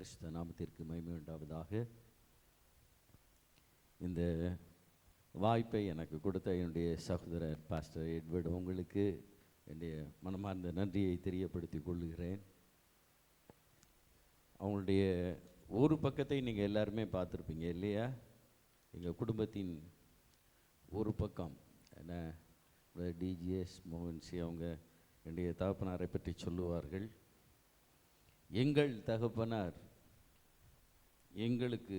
பரிசுத்த நாமத்திற்கு மகிமை உண்டாவதாக. இந்த வாய்ப்பை எனக்கு கொடுத்த என்னுடைய சகோதரர் பாஸ்டர் எட்வர்டு உங்களுக்கு என்னுடைய மனமார்ந்த நன்றியை தெரியப்படுத்திக் கொள்கிறேன். அவங்களுடைய ஒரு பக்கத்தை நீங்கள் எல்லாருமே பார்த்துருப்பீங்க இல்லையா? எங்கள் குடும்பத்தின் ஒரு பக்கம் என்ன டிஜிஎஸ் மோகன்சி அவங்க என்னுடைய தகப்பனாரை பற்றி சொல்லுவார்கள். எங்கள் தகப்பனார் எங்களுக்கு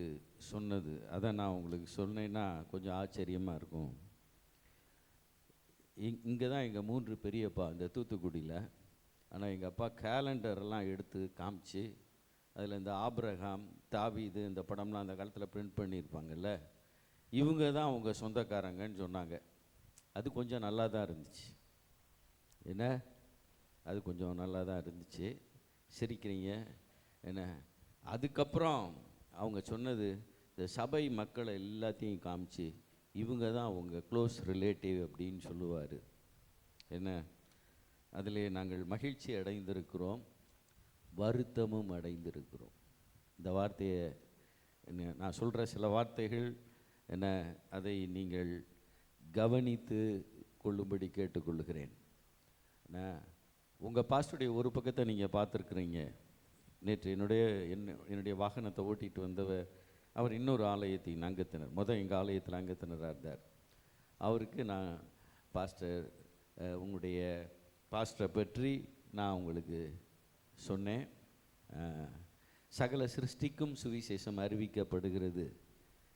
சொன்னது, அதை நான் உங்களுக்கு சொன்னேன்னா கொஞ்சம் ஆச்சரியமாக இருக்கும். இங்கே தான் எங்கள் 3 பெரியப்பா இந்த தூத்துக்குடியில். ஆனால் எங்கள் அப்பா கேலண்டரெல்லாம் எடுத்து காமிச்சு அதில் இந்த ஆபிரகாம் தாவீது இந்த படம்லாம் அந்த காலத்தில் பிரிண்ட் பண்ணியிருப்பாங்கல்ல, இவங்க தான் அவங்க சொந்தக்காரங்கன்னு சொன்னாங்க. அது கொஞ்சம் நல்லா தான் இருந்துச்சு. என்ன, அது கொஞ்சம் நல்லா தான் இருந்துச்சு. சிரிக்கிறீங்க என்ன? அதுக்கப்புறம் அவங்க சொன்னது, இந்த சபை மக்களை எல்லாத்தையும் காமிச்சு இவங்க தான் அவங்க க்ளோஸ் ரிலேட்டிவ் அப்படின்னு சொல்லுவார். என்ன, அதில் நாங்கள் மகிழ்ச்சி அடைந்திருக்கிறோம், வருத்தமும் அடைந்திருக்கிறோம். இந்த வார்த்தையை என்ன, நான் சொல்கிற சில வார்த்தைகள் என்ன, அதை நீங்கள் கவனித்து கொள்ளும்படி கேட்டுக்கொள்ளுகிறேன். என்ன, உங்கள் பாஸ்டருடைய ஒரு பக்கத்தை நீங்கள் பார்த்துருக்குறீங்க. நேற்று என்னுடைய வாகனத்தை ஓட்டிகிட்டு வந்தவர் அவர் இன்னொரு ஆலயத்தின் அங்கத்தினர். எங்கள் ஆலயத்தில் அங்கத்தினராக இருந்தார். அவருக்கு நான் பாஸ்டர் உங்களுடைய பாஸ்டரை பற்றி நான் உங்களுக்கு சொன்னேன். சகல சிருஷ்டிக்கும் சுவிசேஷம் அறிவிக்கப்படுகிறது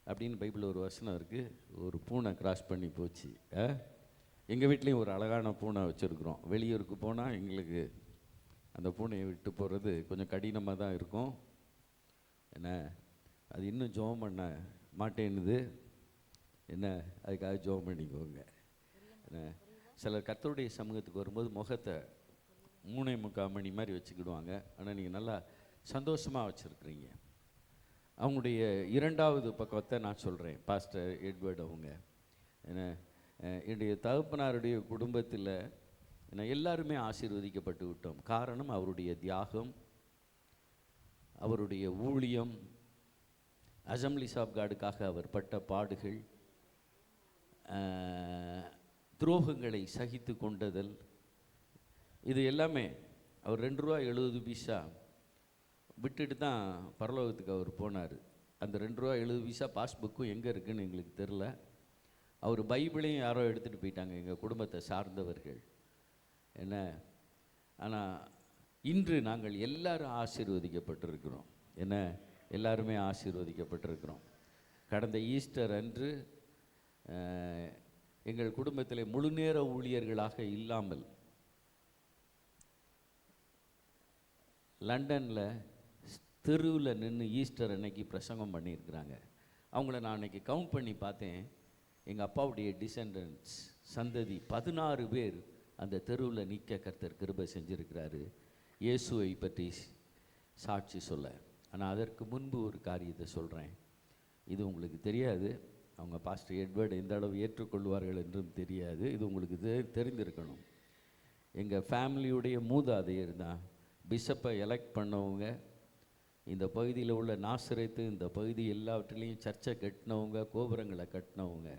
அப்படின்னு பைபிளில் ஒரு வசனம் இருக்குது. ஒரு பூனை கிராஸ் பண்ணி போச்சு. எங்கள் வீட்லேயும் ஒரு அழகான பூனை வச்சுருக்குறோம். வெளியூருக்கு போனால் எங்களுக்கு அந்த பூனையை விட்டு போகிறது கொஞ்சம் கடினமாக தான் இருக்கும். என்ன, அது இன்னும் ஜெபம் பண்ண மாட்டேன்னுது. என்ன, அதுக்காக ஜெபம் பண்ணிக்கோங்க. என்ன, சிலர் கர்த்தருடைய சமூகத்துக்கு வரும்போது முகத்தை 3.25 மணி மாதிரி வச்சுக்கிடுவாங்க. ஆனால் நீங்கள் நல்லா சந்தோஷமாக வச்சுருக்குறீங்க. அவங்களுடைய 2வது பக்கத்தை நான் சொல்கிறேன். பாஸ்டர் எட்வர்டு அவங்க என்ன, என்னுடைய தகப்பனாருடைய குடும்பத்தில் எல்லாருமே ஆசீர்வதிக்கப்பட்டு விட்டோம். காரணம் அவருடைய தியாகம், அவருடைய ஊழியம், அசம்பிளிஸ் ஆஃப் காடுக்காக அவர் பட்ட பாடுகள், துரோகங்களை சகித்து கொண்டதல், இது எல்லாமே. அவர் $2.70 விட்டுட்டு தான் பரலோகத்துக்கு அவர் போனார். அந்த $2.70 பாஸ்புக்கும் எங்கே இருக்குதுன்னு எங்களுக்கு தெரில. அவர் பைபிளையும் யாரோ எடுத்துகிட்டு போயிட்டாங்க, எங்கள் குடும்பத்தை சார்ந்தவர்கள். என்ன, ஆனால் இன்று நாங்கள் எல்லாரும் ஆசீர்வதிக்கப்பட்டிருக்கிறோம். என்ன, எல்லாருமே ஆசீர்வதிக்கப்பட்டிருக்கிறோம். கடந்த ஈஸ்டர் அன்று எங்கள் குடும்பத்தில் முழுநேர ஊழியர்களாக இல்லாமல் லண்டனில் தெருவில் நின்று ஈஸ்டர் அன்னைக்கு பிரசங்கம் பண்ணியிருக்கிறாங்க. அவங்கள நான் அன்றைக்கி கவுண்ட் பண்ணி பார்த்தேன். எங்கள் அப்பாவுடைய டிசெண்டன்ட்ஸ் சந்ததி 16 பேர் அந்த தெருவில் நிற்க கர்த்தர் கிருபை செஞ்சுருக்கிறாரு, இயேசுவை பற்றி சாட்சி சொல்ல. ஆனால் அதற்கு முன்பு ஒரு காரியத்தை சொல்கிறேன். இது உங்களுக்கு தெரியாது. அவங்க பாஸ்டர் எட்வர்டு எந்த அளவு ஏற்றுக்கொள்வார்கள் என்றும் தெரியாது. இது உங்களுக்கு தெரிந்திருக்கணும். எங்கள் ஃபேமிலியுடைய மூதாதையர் தான் பிஷப்பை எலெக்ட் பண்ணவங்க. இந்த பகுதியில் உள்ள நாசரேத்து, இந்த பகுதி எல்லாவற்றிலையும் சர்ச்சை கட்டினவங்க, கோபுரங்களை கட்டினவங்க.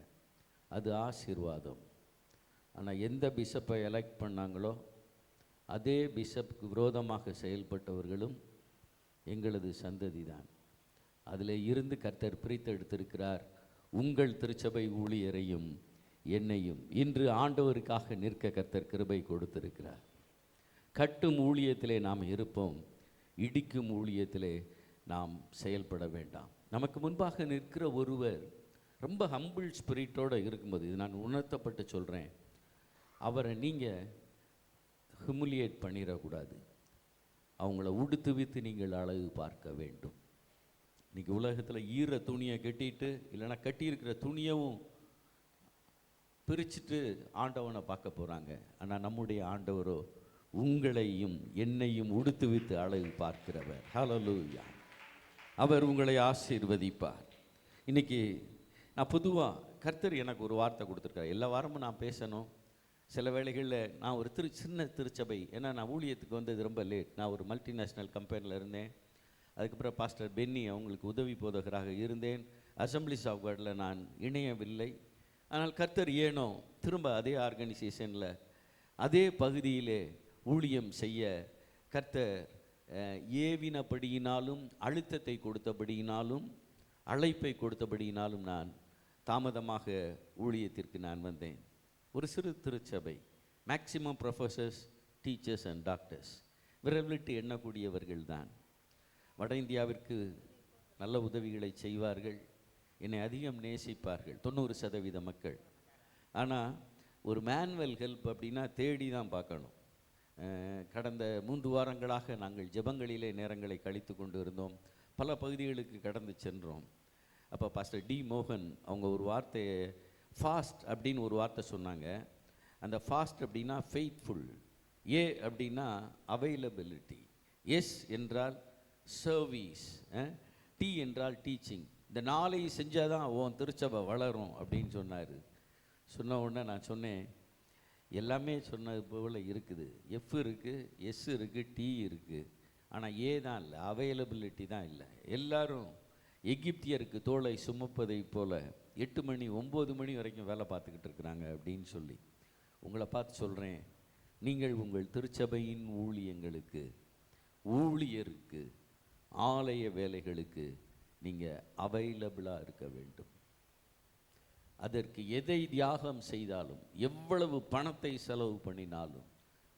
அது ஆசீர்வாதம். ஆனால் எந்த பிஷப்பை எலெக்ட் பண்ணாங்களோ அதே பிஷப்புக்கு விரோதமாக செயல்பட்டவர்களும் எங்களது சந்ததி தான். அதில் இருந்து கர்த்தர் பிரித்தெடுத்திருக்கிறார் உங்கள் திருச்சபை ஊழியரையும் என்னையும். இன்று ஆண்டவருக்காக நிற்க கர்த்தர் கிருபை கொடுத்திருக்கிறார். கட்டும் ஊழியத்திலே நாம் இருப்போம், இடிக்கும் ஊழியத்திலே நாம் செயல்பட வேண்டாம். நமக்கு முன்பாக நிற்கிற ஒருவர் ரொம்ப ஹம்பிள் ஸ்பிரிட்டோடு இருக்கும்போது, இது நான் உணர்த்தப்பட்டு சொல்கிறேன், அவரை நீங்கள் ஹியூமிலியேட் பண்ணிடக்கூடாது. அவங்கள உடுத்து வித்து நீங்கள் அழகு பார்க்க வேண்டும். இன்றைக்கி உலகத்தில் ஈர துணியை கட்டிட்டு, இல்லைன்னா கட்டியிருக்கிற துணியவும் பிரிச்சுட்டு ஆண்டவனை பார்க்க போகிறாங்க. ஆனால் நம்முடைய ஆண்டவரோ உங்களையும் என்னையும் உடுத்து வித்து அழகு பார்க்கிறவர். ஹல்லேலூயா. அவர் உங்களை ஆசீர்வதிப்பார். இன்றைக்கி நான் பொதுவாக கர்த்தர் எனக்கு ஒரு வார்த்தை கொடுத்துருக்காரு. எல்லா வாரமும் நான் பேசணும். சில வேளைகளில் நான் ஒரு சின்ன திருச்சபை, ஏன்னா நான் ஊழியத்துக்கு வந்தது ரொம்ப லேட். நான் ஒரு மல்டிநேஷ்னல் கம்பெனியில் இருந்தேன். அதுக்கப்புறம் பாஸ்டர் பென்னி அவங்களுக்கு உதவி போதகராக இருந்தேன். அசம்பிளிஸ் ஆஃப் காடில் நான் இணையவில்லை. ஆனால் கர்த்தர் ஏனோ திரும்ப அதே ஆர்கனைசேஷனில் அதே பகுதியிலே ஊழியம் செய்ய கர்த்தர் ஏவினபடியினாலும் அழுத்தத்தை கொடுத்தபடியினாலும் அழைப்பை கொடுத்தபடியினாலும் நான் தாமதமாக ஊழியத்திற்கு நான் வந்தேன். ஒரு சிறு திருச்சபை, maximum professors, teachers and doctors, விரல்விட்டு எண்ணக்கூடியவர்கள் தான். வட இந்தியாவிற்கு நல்ல உதவிகளை செய்வார்கள், என்னை அதிகம் நேசிப்பார்கள் 90% மக்கள். ஆனால் ஒரு மேனுவல் ஹெல்ப் அப்படின்னா தேடி தான் பார்க்கணும். கடந்த 3 வாரங்களாக நாங்கள் ஜெபங்களிலே நேரங்களை கழித்து கொண்டு இருந்தோம். பல பகுதிகளுக்கு கடந்து சென்றோம். அப்போ பாஸ்டர் டி மோகன் அவங்க ஒரு வார்த்தையை ஃபாஸ்ட் அப்படின்னு ஒரு வார்த்தை சொன்னாங்க. அந்த ஃபாஸ்ட் அப்படின்னா ஃபெய்த்ஃபுல், ஏ அப்படின்னா அவைலபிலிட்டி, எஸ் என்றால் சர்வீஸ், டி என்றால் டீச்சிங். இந்த 4 செஞ்சால் தான் உன் திருச்சபை வளரும் அப்படின்னு சொன்னார். சொன்ன உடனே நான் சொன்னேன், எல்லாமே சொன்னது போல் இருக்குது. எஃப் இருக்குது, எஸ் இருக்குது, டி இருக்குது, ஆனால் ஏ தான் இல்லை, அவைலபிலிட்டி தான் இல்லை. எல்லாரும் எகிப்தியருக்கு தோளை சுமப்பதை போல் 8 மணி 9 மணி வரைக்கும் வேலை பார்த்துக்கிட்டு இருக்கிறாங்க அப்படின்னு சொல்லி உங்களை பார்த்து சொல்கிறேன், நீங்கள் உங்கள் திருச்சபையின் ஊழியங்களுக்கு, ஊழியருக்கு, ஆலய வேலைகளுக்கு நீங்கள் அவைலபிளாக இருக்க வேண்டும். அதற்கு எதை தியாகம் செய்தாலும், எவ்வளவு பணத்தை செலவு பண்ணினாலும்,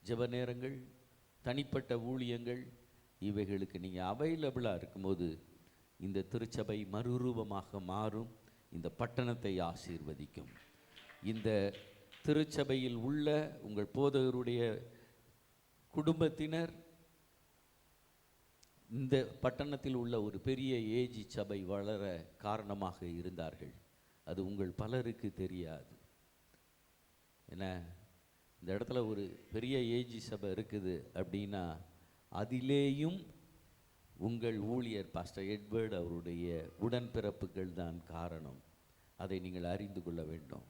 ஜெப நேரங்கள், தனிப்பட்ட ஊழியங்கள், இவைகளுக்கு நீங்கள் அவைலபிளாக இருக்கும்போது இந்த திருச்சபை மறுரூபமாக மாறும், இந்த பட்டணத்தை ஆசீர்வதிக்கும். இந்த திருச்சபையில் உள்ள உங்கள் போதகருடைய குடும்பத்தினர் இந்த பட்டணத்தில் உள்ள ஒரு பெரிய ஏஜி சபை வளர காரணமாக இருந்தார்கள். அது உங்கள் பலருக்கு தெரியாது. என்ன, இந்த இடத்துல ஒரு பெரிய ஏஜி சபை இருக்குது அப்படின்னா அதிலேயும் உங்கள் ஊழியர் பாஸ்டர் எட்வர்ட் அவருடைய உடன்பிறப்புகள் தான் காரணம். அதை நீங்கள் அறிந்து கொள்ள வேண்டும்.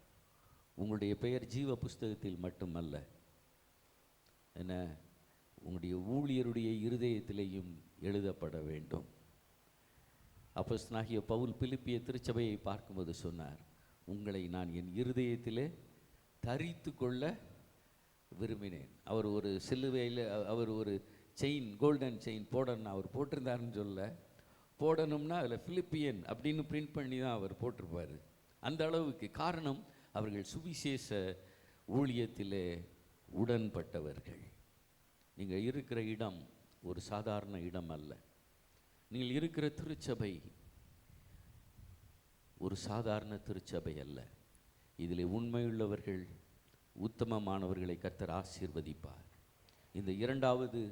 உங்களுடைய பெயர் ஜீவ புஸ்தகத்தில் மட்டுமல்ல, என்ன, உங்களுடைய ஊழியருடைய இருதயத்திலேயும் எழுதப்பட வேண்டும். அப்போஸ்தலனாகிய பவுல் பிலிப்பிய திருச்சபையை பார்க்கும்போது சொன்னார், உங்களை நான் என் இருதயத்திலே தரித்து கொள்ள விரும்பினேன். அவர் ஒரு சிலுவையில் அவர் ஒரு செயின், கோல்டன் செயின் போடணும் அவர் போட்டிருந்தாருன்னு சொல்ல, போடணும்னா அதில் பிலிப்பியன் அப்படின்னு பிரிண்ட் பண்ணி தான் அவர் போட்டிருப்பார். அந்த அளவுக்கு. காரணம், அவர்கள் சுவிசேஷ ஊழியத்திலே உடன்பட்டவர்கள். நீங்கள் இருக்கிற இடம் ஒரு சாதாரண இடம் அல்ல. நீங்கள் இருக்கிற திருச்சபை ஒரு சாதாரண திருச்சபை அல்ல. இதில் உண்மையுள்ளவர்கள், உத்தமமானவர்களை கர்த்தர் ஆசீர்வதிப்பார். இந்த 2வது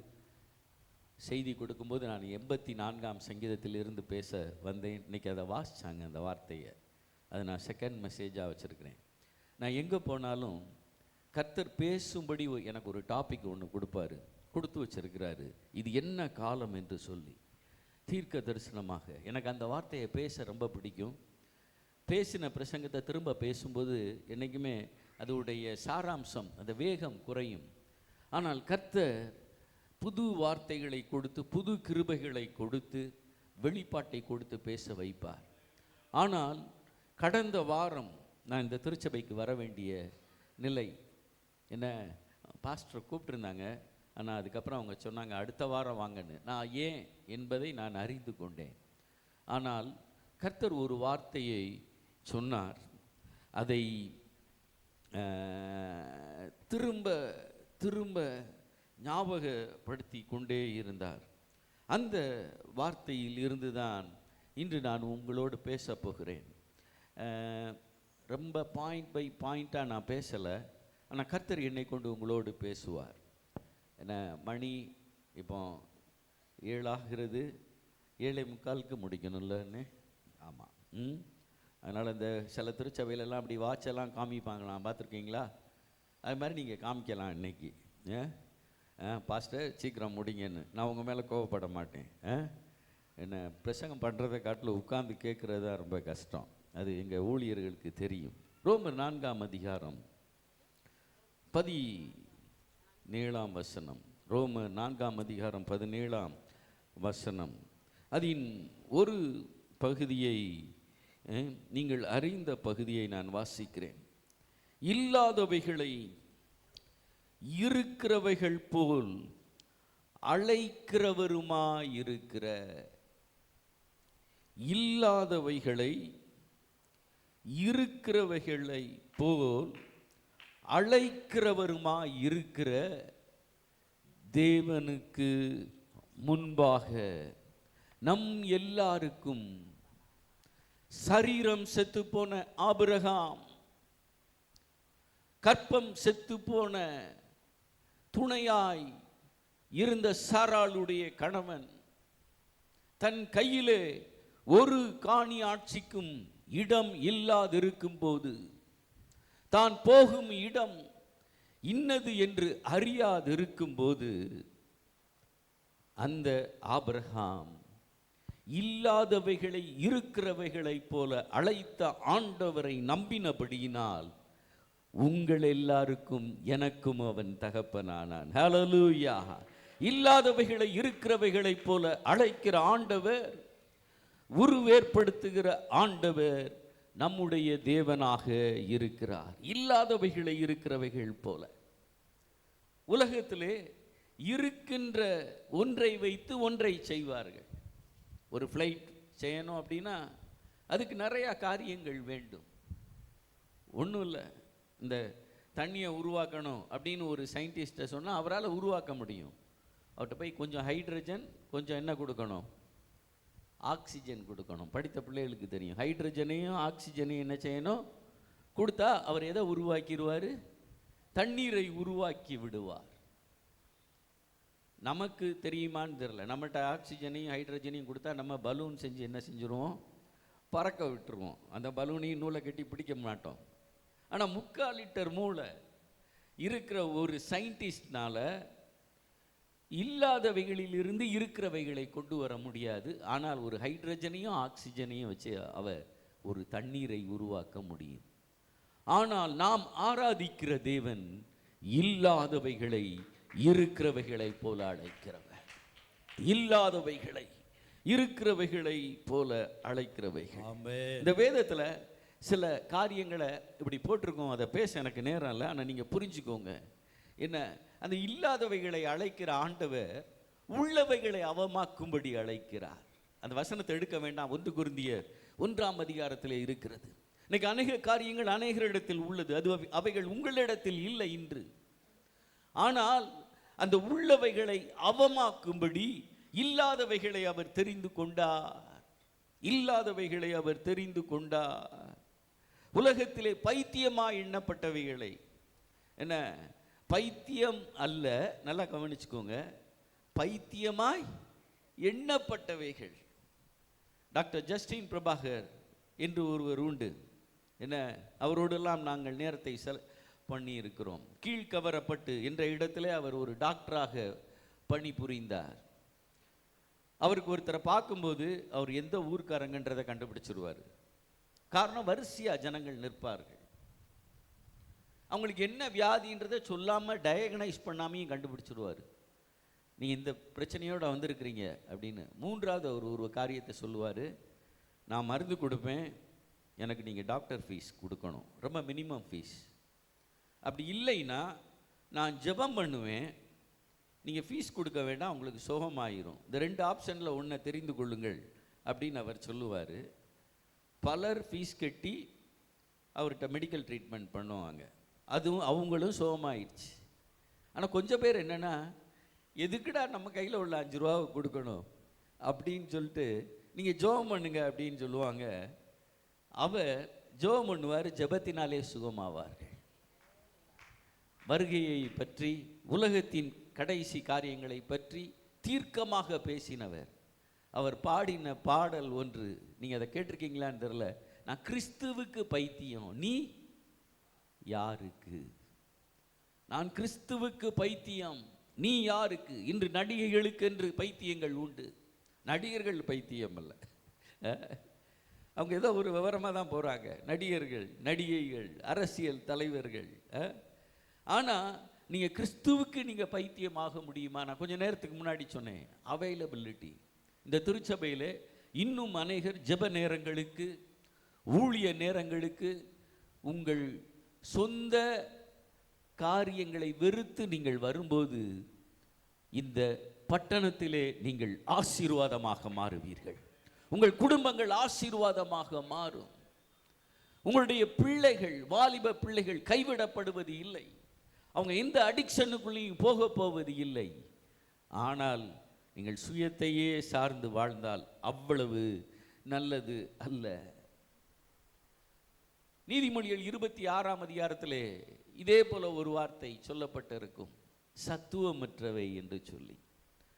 செய்தி கொடுக்கும்போது நான் 84ஆம் சங்கீதத்திலிருந்து பேச வந்தேன். இன்றைக்கி அதை வாசித்தாங்க, அந்த வார்த்தையை. அதை நான் செகண்ட் மெசேஜாக வச்சுருக்கிறேன். நான் எங்கே போனாலும் கர்த்தர் பேசும்படி எனக்கு ஒரு டாபிக் ஒன்று கொடுத்து வச்சிருக்கிறாரு. இது என்ன காலம் என்று சொல்லி தீர்க்க தரிசனமாக. எனக்கு அந்த வார்த்தையை பேச ரொம்ப பிடிக்கும். பேசின பிரசங்கத்தை திரும்ப பேசும்போது என்றைக்குமே அதோடைய சாராம்சம், அந்த வேகம் குறையும். ஆனால் கர்த்தர் புது வார்த்தைகளை கொடுத்து, புது கிருபைகளை கொடுத்து, வெளிப்பாட்டை கொடுத்து பேச வைப்பார். ஆனால் கடந்த வாரம் நான் இந்த திருச்சபைக்கு வர வேண்டிய நிலை, என்ன, பாஸ்டர் கூப்பிட்டுருந்தாங்க. ஆனால் அதுக்கப்புறம் அவங்க சொன்னாங்க அடுத்த வாரம் வாங்கன்னு. நான் ஏன் என்பதை நான் அறிந்து கொண்டேன். ஆனால் கர்த்தர் ஒரு வார்த்தையை சொன்னார். அதை திரும்ப திரும்ப ஞாபகப்படுத்தி கொண்டே இருந்தார். அந்த வார்த்தையில் இருந்து தான் இன்று நான் உங்களோடு பேச போகிறேன். ரொம்ப பாயிண்ட் பை பாயிண்ட்டாக நான் பேசலை. ஆனால் கர்த்தர் என்னை கொண்டு உங்களோடு பேசுவார். என்ன, மணி இப்போ 7 ஆகிறது, 7:45 முடிக்கணும்லன்னு. ஆமாம். அதனால் இந்த சில திருச்சபையிலெல்லாம் அப்படி வாட்செல்லாம் காமிப்பாங்களாம், பார்த்துருக்கீங்களா? அது மாதிரி நீங்கள் காமிக்கலாம் இன்னைக்கு. பாஸ்டர் சீக்கிரம் முடிங்கன்னு. நான் உங்கள் மேலே கோவப்பட மாட்டேன். என்ன, பிரசங்கம் பண்ணுறதை காட்டில் உட்கார்ந்து கேட்குறது தான் ரொம்ப கஷ்டம். அது எங்கள் ஊழியர்களுக்கு தெரியும். ரோமர் 4ஆம் அதிகாரம் 17ஆம் வசனம். ரோமர் 4ஆம் அதிகாரம் 17ஆம் வசனம். அதின் ஒரு பகுதியை, நீங்கள் அறிந்த பகுதியை நான் வாசிக்கிறேன். இல்லாதவைகளை இருக்கிறவைகள் போல் அழைக்கிறவருமாயிருக்கிற, இல்லாதவைகளை இருக்கிறவைகளை போல் அழைக்கிறவருமாயிருக்கிற தேவனுக்கு முன்பாக நம் எல்லாருக்கும் சரீரம் செத்துப்போன ஆபிரகாம், கற்பம் செத்துப்போன துணையாய் இருந்த சாராளுடைய கணவன், தன் கையிலே ஒரு காணி ஆட்சிக்கும் இடம் இல்லாதிருக்கும் போது, தான் போகும் இடம் இன்னது என்று அறியாதிருக்கும் போது, அந்த ஆபிரகாம் இல்லாதவைகளை இருக்கிறவைகளை போல அழைத்த ஆண்டவரை நம்பினபடியினால் உங்கள் எல்லாருக்கும் எனக்கும் அவன் தகப்பனானான். ஹல்லேலூயா. இல்லாதவைகளை இருக்கிறவைகளை போல அழைக்கிற ஆண்டவர், உருவேற்படுத்துகிற ஆண்டவர் நம்முடைய தேவனாக இருக்கிறார். இல்லாதவைகளை இருக்கிறவைகள் போல. உலகத்திலே இருக்கின்ற ஒன்றை வைத்து ஒன்றை செய்வார்கள். ஒரு ஃப்ளைட் செய்யணும் அப்படின்னா அதுக்கு நிறையா காரியங்கள் வேண்டும். ஒன்றும் இல்லை, இந்த தண்ணியை உருவாக்கணும் அப்படின்னு ஒரு சயின்டிஸ்ட்டை சொன்னால் அவரால் உருவாக்க முடியும். அவர்கிட்ட போய் கொஞ்சம் ஹைட்ரஜன், கொஞ்சம் என்ன கொடுக்கணும், ஆக்சிஜன் கொடுக்கணும். படித்த பிள்ளைகளுக்கு தெரியும். ஹைட்ரஜனையும் ஆக்சிஜனையும் என்ன செய்யணும், கொடுத்தா அவர் எதை உருவாக்கிடுவார், தண்ணீரை உருவாக்கி விடுவார். நமக்கு தெரியுமான்னு தெரியல. நம்மகிட்ட ஆக்சிஜனையும் ஹைட்ரஜனையும் கொடுத்தா நம்ம பலூன் செஞ்சு என்ன செஞ்சுருவோம், பறக்க விட்டுருவோம். அந்த பலூனையும் நூலை கட்டி பிடிக்க மாட்டோம். ஆனால் 3/4 லிட்டர் மூளை இருக்கிற ஒரு சயின்டிஸ்ட்னால இல்லாதவைகளிலிருந்து இருக்கிறவைகளை கொண்டு வர முடியாது. ஆனால் ஒரு ஹைட்ரஜனையும் ஆக்சிஜனையும் வச்சு அவர் ஒரு தண்ணீரை உருவாக்க முடியும். ஆனால் நாம் ஆராதிக்கிற தேவன் இல்லாதவைகளை இருக்கிறவைகளை போல அழைக்கிறவர். இல்லாதவைகளை இருக்கிறவைகளை போல அழைக்கிறவைகள். இந்த வேதத்தில் சில காரியங்களை இப்படி போட்டிருக்கோம். அதை பேச எனக்கு நேரம் இல்லை, ஆனால் நீங்கள் புரிஞ்சுக்கோங்க. என்ன, அந்த இல்லாதவைகளை அழைக்கிற ஆண்டவர் உள்ளவைகளை அவமாக்கும்படி அழைக்கிறார். அந்த வசனத்தை எடுக்க வேண்டாம். 1 கொரிந்தியர் 1ஆம் அதிகாரத்தில் இருக்கிறது. இன்னைக்கு அநேக காரியங்கள் அநேகரிடத்தில் உள்ளது, அது அவைகள் உங்களிடத்தில் இல்லை இன்று. ஆனால் அந்த உள்ளவைகளை அவமாக்கும்படி இல்லாதவைகளை அவர் தெரிந்து கொண்டார். இல்லாதவைகளை அவர் தெரிந்து கொண்டார். உலகத்திலே பைத்தியமாய் எண்ணப்பட்டவைகளை, என்ன, பைத்தியம் அல்ல, நல்லா கவனிச்சுக்கோங்க, பைத்தியமாய் எண்ணப்பட்டவைகள். டாக்டர் ஜஸ்டின் பிரபாகர் என்று ஒருவர் உண்டு. என்ன, அவரோடெல்லாம் நாங்கள் நேரத்தை பண்ணி இருக்கிறோம். கீழ்கவரப்பட்டு என்ற இடத்துல அவர் ஒரு டாக்டராக பணிபுரிந்தார். அவருக்கு ஒருத்தரை பார்க்கும்போது அவர் எந்த ஊர்க்காரங்கன்றதை கண்டுபிடிச்சிருவார். காரணம், வரிசையா ஜனங்கள் நிற்பார்கள். அவங்களுக்கு என்ன வியாதின்றதை சொல்லாமல் டயக்னைஸ் பண்ணாமையும் கண்டுபிடிச்சிருவார். நீங்கள் இந்த பிரச்சனையோடு வந்திருக்கிறீங்க அப்படின்னு. 3வது அவர் ஒரு காரியத்தை சொல்லுவார், நான் மருந்து கொடுப்பேன், எனக்கு நீங்கள் டாக்டர் ஃபீஸ் கொடுக்கணும், ரொம்ப மினிமம் ஃபீஸ். அப்படி இல்லைன்னா நான் ஜெபம் பண்ணுவேன், நீங்கள் ஃபீஸ் கொடுக்க வேண்டாம், உங்களுக்கு சுகமாயிரும். இந்த 2 ஆப்ஷனில் ஒன்றை தெரிந்து கொள்ளுங்கள் அப்படின்னு அவர் சொல்லுவார். பலர் ஃபீஸ் கட்டி அவர்கிட்ட மெடிக்கல் ட்ரீட்மெண்ட் பண்ணுவாங்க, அதுவும் அவங்களும் சுகமாயிடுச்சு. ஆனால் கொஞ்சம் பேர் என்னென்னா, எதுக்குடா நம்ம கையில் உள்ள 5 ரூபாவை கொடுக்கணும் அப்படின்னு சொல்லிட்டு நீங்கள் ஜெபம் பண்ணுங்க அப்படின்னு சொல்லுவாங்க. அவர் ஜெபம் பண்ணுவார், ஜெபத்தினாலே சுகமாவார்கள். வருகையை பற்றி, உலகத்தின் கடைசி காரியங்களை பற்றி தீர்க்கமாக பேசினவர். அவர் பாடின பாடல் ஒன்று, நீங்கள் அதை கேட்டிருக்கீங்களான்னு தெரியல. நான் கிறிஸ்துவுக்கு பைத்தியம், நீ யாருக்கு? நான் கிறிஸ்துவுக்கு பைத்தியம், நீ யாருக்கு? இன்று நடிகைகளுக்கு என்று பைத்தியங்கள் உண்டு. நடிகர்கள் பைத்தியம் அல்ல, அவங்க ஏதோ ஒரு விவரமாக தான் போகிறாங்க. நடிகர்கள், நடிகைகள், அரசியல் தலைவர்கள். ஆனால் நீங்கள் கிறிஸ்துவுக்கு நீங்கள் பைத்தியமாக முடியுமா? நான் கொஞ்சம் நேரத்துக்கு முன்னாடி சொன்னேன், அவைலபிலிட்டி. இந்த திருச்சபையிலே இன்னும் அநேகர் ஜெப நேரங்களுக்கு, ஊழிய நேரங்களுக்கு, உங்கள் சொந்த காரியங்களை வெறுத்து நீங்கள் வரும்போது இந்த பட்டணத்திலே நீங்கள் ஆசீர்வாதமாக மாறுவீர்கள். உங்கள் குடும்பங்கள் ஆசீர்வாதமாக மாறும். உங்களுடைய பிள்ளைகள், வாலிப பிள்ளைகள் கைவிடப்படுவது இல்லை. அவங்க எந்த அடிக்ஷனுக்குள்ளேயும் போக போவது இல்லை. ஆனால் நீங்கள் சுயத்தையே சார்ந்து வாழ்ந்தால் அவ்வளவு நல்லது அல்ல. நீதிமொழிகள் 26ஆம் அதிகாரத்திலே இதே போல ஒரு வார்த்தை சொல்லப்பட்டிருக்கும், சத்துவமற்றவை என்று சொல்லி.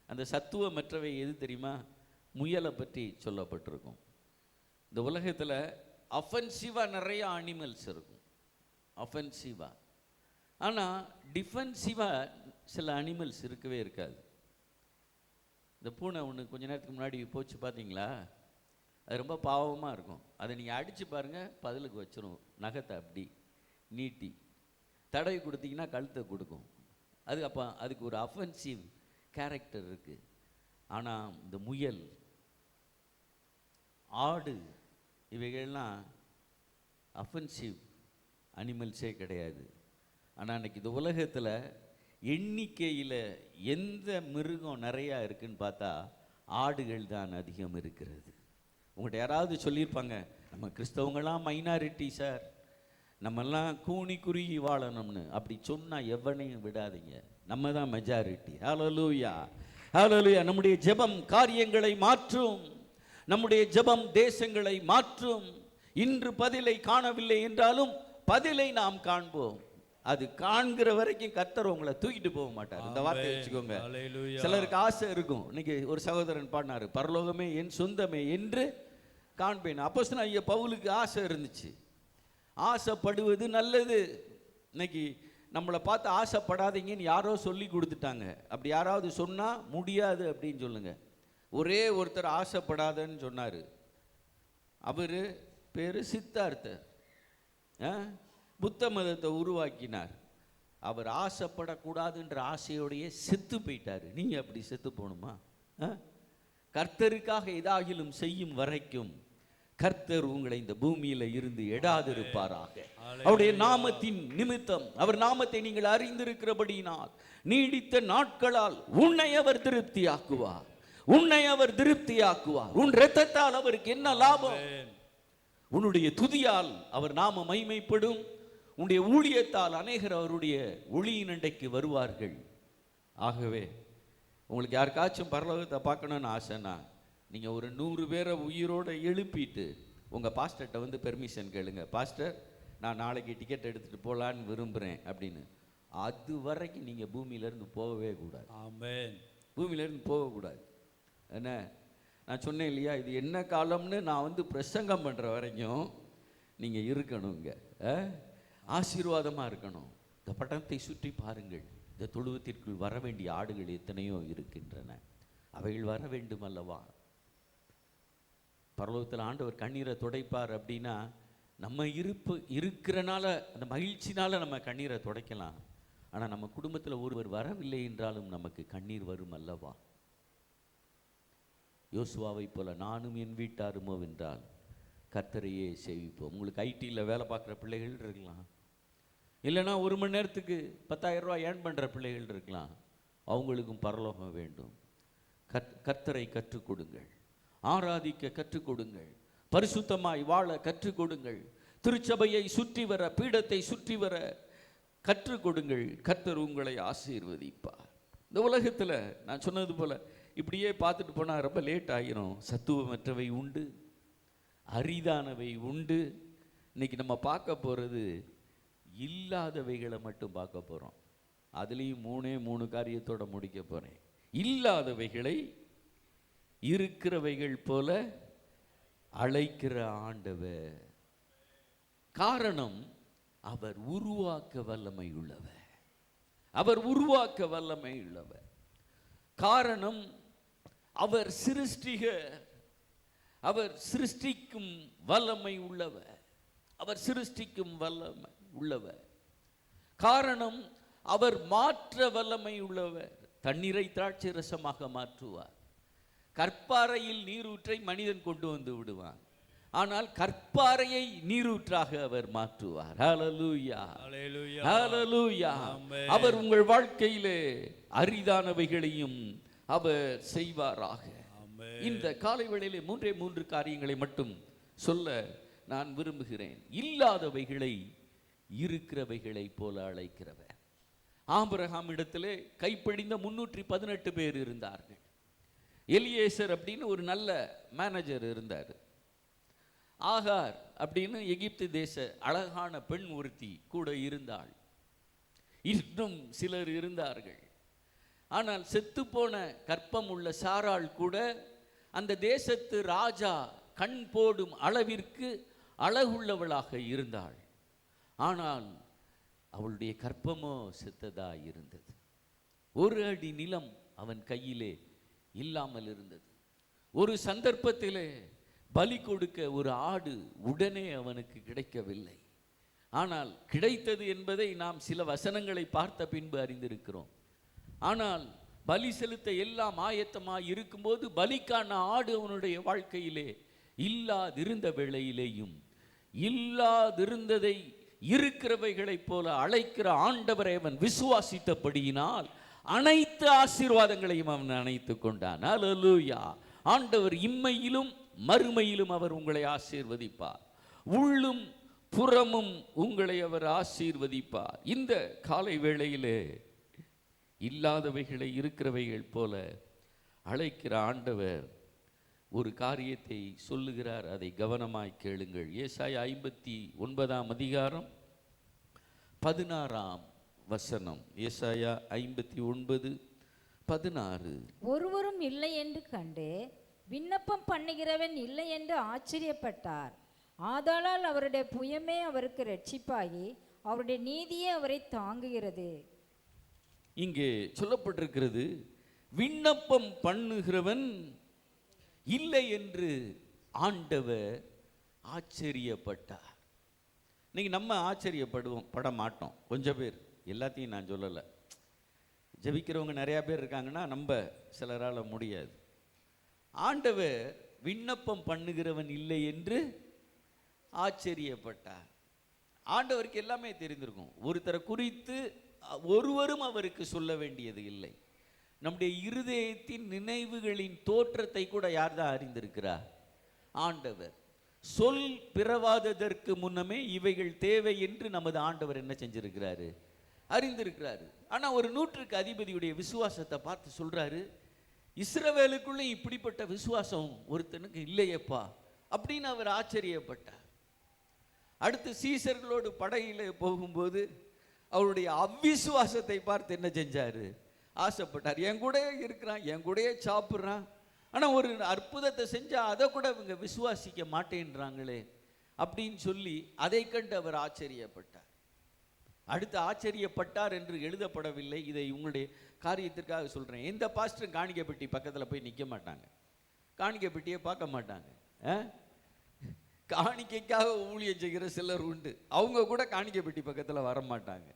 அந்த சத்துவமற்றவை எது தெரியுமா? முயலை பற்றி சொல்லப்பட்டிருக்கும். இந்த உலகத்தில் அஃபென்சிவாக நிறைய அனிமல்ஸ் இருக்கும், அஃபென்சிவாக. ஆனால் டிஃபென்சிவாக சில அனிமல்ஸ் இருக்கவே இருக்காது. இந்த பூனை ஒன்று கொஞ்ச நேரத்துக்கு முன்னாடி போச்சு பார்த்தீங்களா? அது ரொம்ப பாவமாக இருக்கும். அதை நீங்கள் அடித்து பாருங்கள், பதிலுக்கு வச்சிரும் நகத்தை அப்படி நீட்டி. தடவை கொடுத்தீங்கன்னா கழுத்தை கொடுக்கும். அப்போ அதுக்கு ஒரு அஃபென்சிவ் கேரக்டர் இருக்குது. ஆனால் இந்த முயல், ஆடு, இவைகள்லாம் அஃபென்சிவ் அனிமல்ஸே கிடையாது. ஆனால் அன்றைக்கி இந்த உலகத்தில் எண்ணிக்கையில் எந்த மிருகம் நிறையா இருக்குதுன்னு பார்த்தா ஆடுகள் தான் அதிகம் இருக்கிறது. உங்கள்கிட்ட யாராவது சொல்லியிருப்பாங்க, நம்ம கிறிஸ்தவங்களாம் மைனாரிட்டி சார், நம்மெல்லாம் கூனி குறுகி வாழணும்னு. அப்படி சொன்னால் எவனையும் விடாதீங்க, நம்ம தான் மெஜாரிட்டி. ஹல்லேலூயா, ஹல்லேலூயா. நம்முடைய ஜெபம் காரியங்களை மாற்றும். நம்முடைய ஜெபம் தேசங்களை மாற்றும். இன்று பதிலை காணவில்லை என்றாலும் பதிலை நாம் காண்போம். அது காண்கிற வரைக்கும் கர்த்தர் உங்களை தூக்கிட்டு போக மாட்டார். இந்த வார்த்தை வச்சுக்கோங்க. சிலருக்கு ஆசை இருக்கும். இன்னைக்கு ஒரு சகோதரன் பாடினாரு, பரலோகமே என் சொந்தமே என்று காண்பேன். அப்போஸ்தலன் ஐயா பவுலுக்கு ஆசை இருந்துச்சு. ஆசைப்படுவது நல்லது. இன்னைக்கு நம்மளை பார்த்து ஆசைப்படாதீங்கன்னு யாரோ சொல்லி கொடுத்துட்டாங்க. அப்படி யாராவது சொன்னால் முடியாது அப்படின்னு சொல்லுங்க. ஒரே ஒருத்தர் ஆசைப்படாதன்னு சொன்னார். அவர் பேர் சித்தார்த்தர். புத்த மதத்தை உருவாக்கினார். அவர் ஆசைப்படக்கூடாதுன்ற ஆசையோடையே செத்து போயிட்டார். நீங்கள் அப்படி செத்து போகணுமா? கர்த்தருக்காக ஏதாகிலும் செய்யும் வரைக்கும் கர்த்தர் உங்களை இந்த பூமியில இருந்து எடாதிருப்பாராக. அவருடைய நாமத்தின் நிமித்தம், அவர் நாமத்தை நீங்கள் அறிந்திருக்கிறபடியினால் நீடித்த நாட்களால் உன்னை அவர் திருப்தியாக்குவார். உன்னை அவர் திருப்தியாக்குவார். உன் இரத்தத்தால் அவருக்கு என்ன லாபம்? உன்னுடைய துதியால் அவர் நாம மகிமைப்படும். உன்னுடைய ஊழியத்தால் அநேகர் அவருடைய ஒளியின் அண்டைக்கு வருவார்கள். ஆகவே உங்களுக்கு யாருக்காச்சும் பரலோகத்தை பார்க்கணும்னு ஆசைன்னா நீங்கள் ஒரு 100 பேரை உயிரோடு எழுப்பிட்டு உங்கள் பாஸ்டர்கிட்ட வந்து பெர்மிஷன் கேளுங்க. பாஸ்டர், நான் நாளைக்கு டிக்கெட் எடுத்துகிட்டு போகலான்னு விரும்புகிறேன் அப்படின்னு. அது வரைக்கும் நீங்கள் பூமியிலேருந்து போகவே கூடாது. ஆமென். பூமியிலேருந்து போகக்கூடாது. என்ன நான் சொன்னேன் இல்லையா, இது என்ன காலம்னு நான் வந்து பிரசங்கம் பண்ணுற வரைக்கும் நீங்கள் இருக்கணுங்க. ஆசீர்வாதமாக இருக்கணும். இந்த பட்டணத்தை சுற்றி பாருங்கள். இந்த தொழுவத்திற்குள் வர வேண்டிய ஆடுகள் எத்தனையோ இருக்கின்றன. அவைகள் வர வேண்டும் அல்லவா? பரலோகத்தில் ஆண்டவர் கண்ணீரை துடைப்பார் அப்படின்னா நம்ம இருக்கிறனால, அந்த மகிழ்ச்சினால நம்ம கண்ணீரை துடைக்கலாம். ஆனால் நம்ம குடும்பத்தில் ஒருவர் வரவில்லை என்றாலும் நமக்கு கண்ணீர் வரும் அல்லவா? யோசுவாவை போல நானும் என் வீட்டாருமோ என்றால் கர்த்தரையே சேவிப்போம். உங்களுக்கு ஐடியில் வேலை பார்க்குற பிள்ளைகள் இருக்கலாம், இல்லைன்னா 1 மணி நேரத்துக்கு 10,000 ரூபா ஏர்ன் பண்ணுற பிள்ளைகள் இருக்கலாம். அவங்களுக்கும் பரலோகம் வேண்டும். கர்த்தரை கற்றுக் கொடுங்கள், ஆராதிக்க கற்றுக் கொடுங்கள், பரிசுத்தமாய் வாழ கற்றுக் கொடுங்கள், திருச்சபையை சுற்றி வர, பீடத்தை சுற்றி வர கற்றுக் கொடுங்கள். கர்த்தர் உங்களை ஆசீர்வதிப்பார். இந்த உலகத்தில் நான் சொன்னது போல இப்படியே பார்த்துட்டு போனால் ரொம்ப லேட் ஆகிரும். சத்துவமற்றவை உண்டு, அரிதானவை உண்டு. இன்னைக்கு நம்ம பார்க்க போகிறது இல்லாதவைகளை மட்டும் பார்க்க போகிறோம். அதுலேயும் 3 காரியத்தோட முடிக்க போகிறேன். இல்லாதவைகளை இருக்கிறவைகள் போல அழைக்கிற ஆண்டவர். காரணம், அவர் உருவாக்க வல்லமை உள்ளவர். அவர் உருவாக்க வல்லமை உள்ளவர். காரணம், அவர் அவர் சிருஷ்டிக்கும் வல்லமை உள்ளவர். அவர் சிருஷ்டிக்கும் வல்லமை உள்ளவர். காரணம், அவர் மாற்ற வல்லமை உள்ளவர். தண்ணீரை திராட்சை ரசமாக மாற்றுவார். கற்பாறையில் நீரூற்றை மனிதன் கொண்டு வந்து விடுவான், ஆனால் கற்பாறையை நீரூற்றாக அவர் மாற்றுவார். ஹல்லேலூயா, ஹல்லேலூயா. அவர் உங்கள் வாழ்க்கையிலே அரிதானவைகளையும் அவர் செய்வாராக. இந்த காலை வேளையிலே மூன்று காரியங்களை மட்டும் சொல்ல நான் விரும்புகிறேன். இல்லாதவைகளை இருக்கிறவைகளை போல அழைக்கிறவர். ஆபிரகாம் இடத்திலே கைப்படிந்த 318 பேர் இருந்தார்கள். எலியேசர் அப்படின்னு ஒரு நல்ல மேனேஜர் இருந்தார். ஆகார் அப்படின்னு எகிப்து தேச அழகான பெண் ஒருத்தி கூட இருந்தாள். இன்னும் சிலர் இருந்தார்கள். ஆனால் செத்துப்போன கற்பம் உள்ள சாராள் கூட அந்த தேசத்து ராஜா கண் போடும் அளவிற்கு அழகுள்ளவளாக இருந்தாள். ஆனால் அவளுடைய கற்பமோ செத்ததா இருந்தது. ஒரு அடி நிலம் அவன் கையிலே இல்லாமல் இருந்தது. ஒரு சந்தர்ப்பத்திலே பலி கொடுக்க ஒரு ஆடு உடனே அவனுக்கு கிடைக்கவில்லை. ஆனால் கிடைத்தது என்பதை நாம் சில வசனங்களை பார்த்த பின்பு அறிந்திருக்கிறோம். ஆனால் பலி செலுத்த எல்லாம் ஆயத்தமாய் இருக்கும்போது பலிக்கான ஆடு அவனுடைய வாழ்க்கையிலே இல்லாதிருந்த வேளையிலேயும் இல்லாதிருந்ததை இருக்கிறவைகளைப் போல அழைக்கிற ஆண்டவரை அவன் விசுவாசித்தபடியினால் அனைத்து ஆசீர்வாதங்களையும் அவன் அணைத்து கொண்டான். ஹல்லேலூயா. ஆண்டவர் இம்மையிலும் மறுமையிலும் அவர் உங்களை ஆசீர்வதிப்பார். உள்ளும் புறமும் உங்களை அவர் ஆசீர்வதிப்பார். இந்த காலை வேளையிலே இல்லாதவைகளை இருக்கிறவைகள் போல அழைக்கிற ஆண்டவர் ஒரு காரியத்தை சொல்லுகிறார். அதை கவனமாய் கேளுங்கள். ஏசாயா 59 அதிகாரம் 16 வசனம். ஏசாயா 59:16. ஒருவரும் இல்லை என்று கண்டு விண்ணப்பம் பண்ணுகிறவன் இல்லை என்று ஆச்சரியப்பட்டார். ஆதலால் அவருடைய புயமே அவருக்கு இரட்சிப்பாகி அவருடைய நீதியே அவரை தாங்குகிறது. இங்கே சொல்லப்பட்டிருக்கிறது, விண்ணப்பம் பண்ணுகிறவன் இல்லை என்று ஆண்டவர் ஆச்சரியப்பட்டார். இன்னைக்கு நம்ம பட மாட்டோம். கொஞ்சம் பேர், எல்லாத்தையும் நான் சொல்லலை. ஜெபிக்கிறவங்க நிறையா பேர் இருக்காங்கன்னா நம்ம சிலரால் முடியாது. ஆண்டவர் விண்ணப்பம் பண்ணுகிறவன் இல்லை என்று ஆச்சரியப்பட்டார். ஆண்டவருக்கு எல்லாமே தெரிந்திருக்கும். ஒருத்தரை குறித்து ஒருவரும் அவருக்கு சொல்ல வேண்டியது இல்லை. நம்முடைய இருதயத்தின் நினைவுகளின் தோற்றத்தை கூட யார் தான் அறிந்திருக்கிறார்? ஆண்டவர். சொல் பிறவாததற்கு முன்னமே இவைகள் தேவை என்று நமது ஆண்டவர் என்ன செஞ்சிருக்கிறாரு? அறிந்திருக்கிறாரு. ஆனால் ஒரு 100க்கு அதிபதியுடைய விசுவாசத்தை பார்த்து சொல்றாரு, இஸ்ரவேலுக்குள்ளே இப்படிப்பட்ட விசுவாசம் ஒருத்தனுக்கு இல்லையப்பா அப்படின்னு அவர் ஆச்சரியப்பட்டார். அடுத்து சீசர்களோடு படையில போகும்போது அவருடைய அவ்விசுவாசத்தை பார்த்து என்ன செஞ்சாரு? ஆசைப்பட்டார். என் கூட இருக்கிறான், என் கூடயே சாப்பிட்றான், ஆனால் ஒரு அற்புதத்தை செஞ்சால் அதை கூட இவங்க விசுவாசிக்க மாட்டேன்றாங்களே அப்படின்னு சொல்லி அதை கண்டு அவர் ஆச்சரியப்பட்டார். அடுத்து ஆச்சரியப்பட்டார் என்று எழுதப்படவில்லை. இதை உங்களுடைய காரியத்திற்காக சொல்கிறேன். எந்த பாஸ்டரும் காணிக்கை பெட்டி பக்கத்தில் போய் நிற்க மாட்டாங்க, காணிக்கை பெட்டியை பார்க்க மாட்டாங்க. காணிக்கைக்காக ஊழியம் செய்கிற சிலர் உண்டு, அவங்க கூட காணிக்கை பெட்டி பக்கத்தில் வர மாட்டாங்க.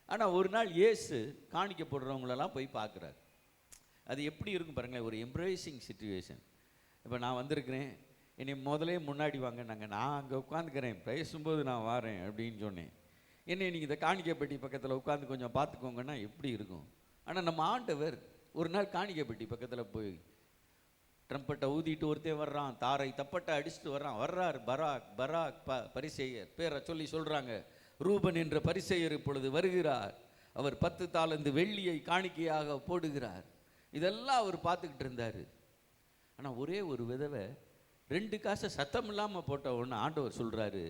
ஆனால் ஒரு நாள் இயேசு காணிக்கை போடுறவங்களெல்லாம் போய் பார்க்குறாரு. அது எப்படி இருக்கும் பாருங்களேன், ஒரு எம்ப்ரேசிங் சிச்சுவேஷன். இப்போ நான் வந்திருக்கிறேன், என்னை முதலே முன்னாடி வாங்கினாங்க, நான் அங்கே உட்காந்துக்கிறேன், பேசும்போது நான் வாரேன் அப்படின்னு சொன்னேன். என்னை நீங்கள் இந்த காணிக்கை பெட்டி பக்கத்தில் உட்காந்து கொஞ்சம் பார்த்துக்கோங்கன்னா எப்படி இருக்கும்? ஆனால் நம்ம ஆண்டவர் ஒரு நாள் காணிக்கை பெட்டி பக்கத்தில் போய் ட்ரம்பட்டை ஊதிட்டு ஒருத்தே வர்றான், தாரை தப்பட்டை அடிச்சுட்டு வர்றார் பராக் பரிசேயர் பேரை சொல்லி சொல்கிறாங்க. ரூபன் என்ற பரிசேயர் இப்பொழுது வருகிறார், அவர் 10 தாலந்து வெள்ளியை காணிக்கையாக போடுகிறார். இதெல்லாம் அவர் பார்த்துக்கிட்டு இருந்தார். ஆனால் ஒரே ஒரு விதவை 2 காசை சத்தம் இல்லாமல் போட்ட ஒன்று ஆண்டவர் சொல்கிறாரு,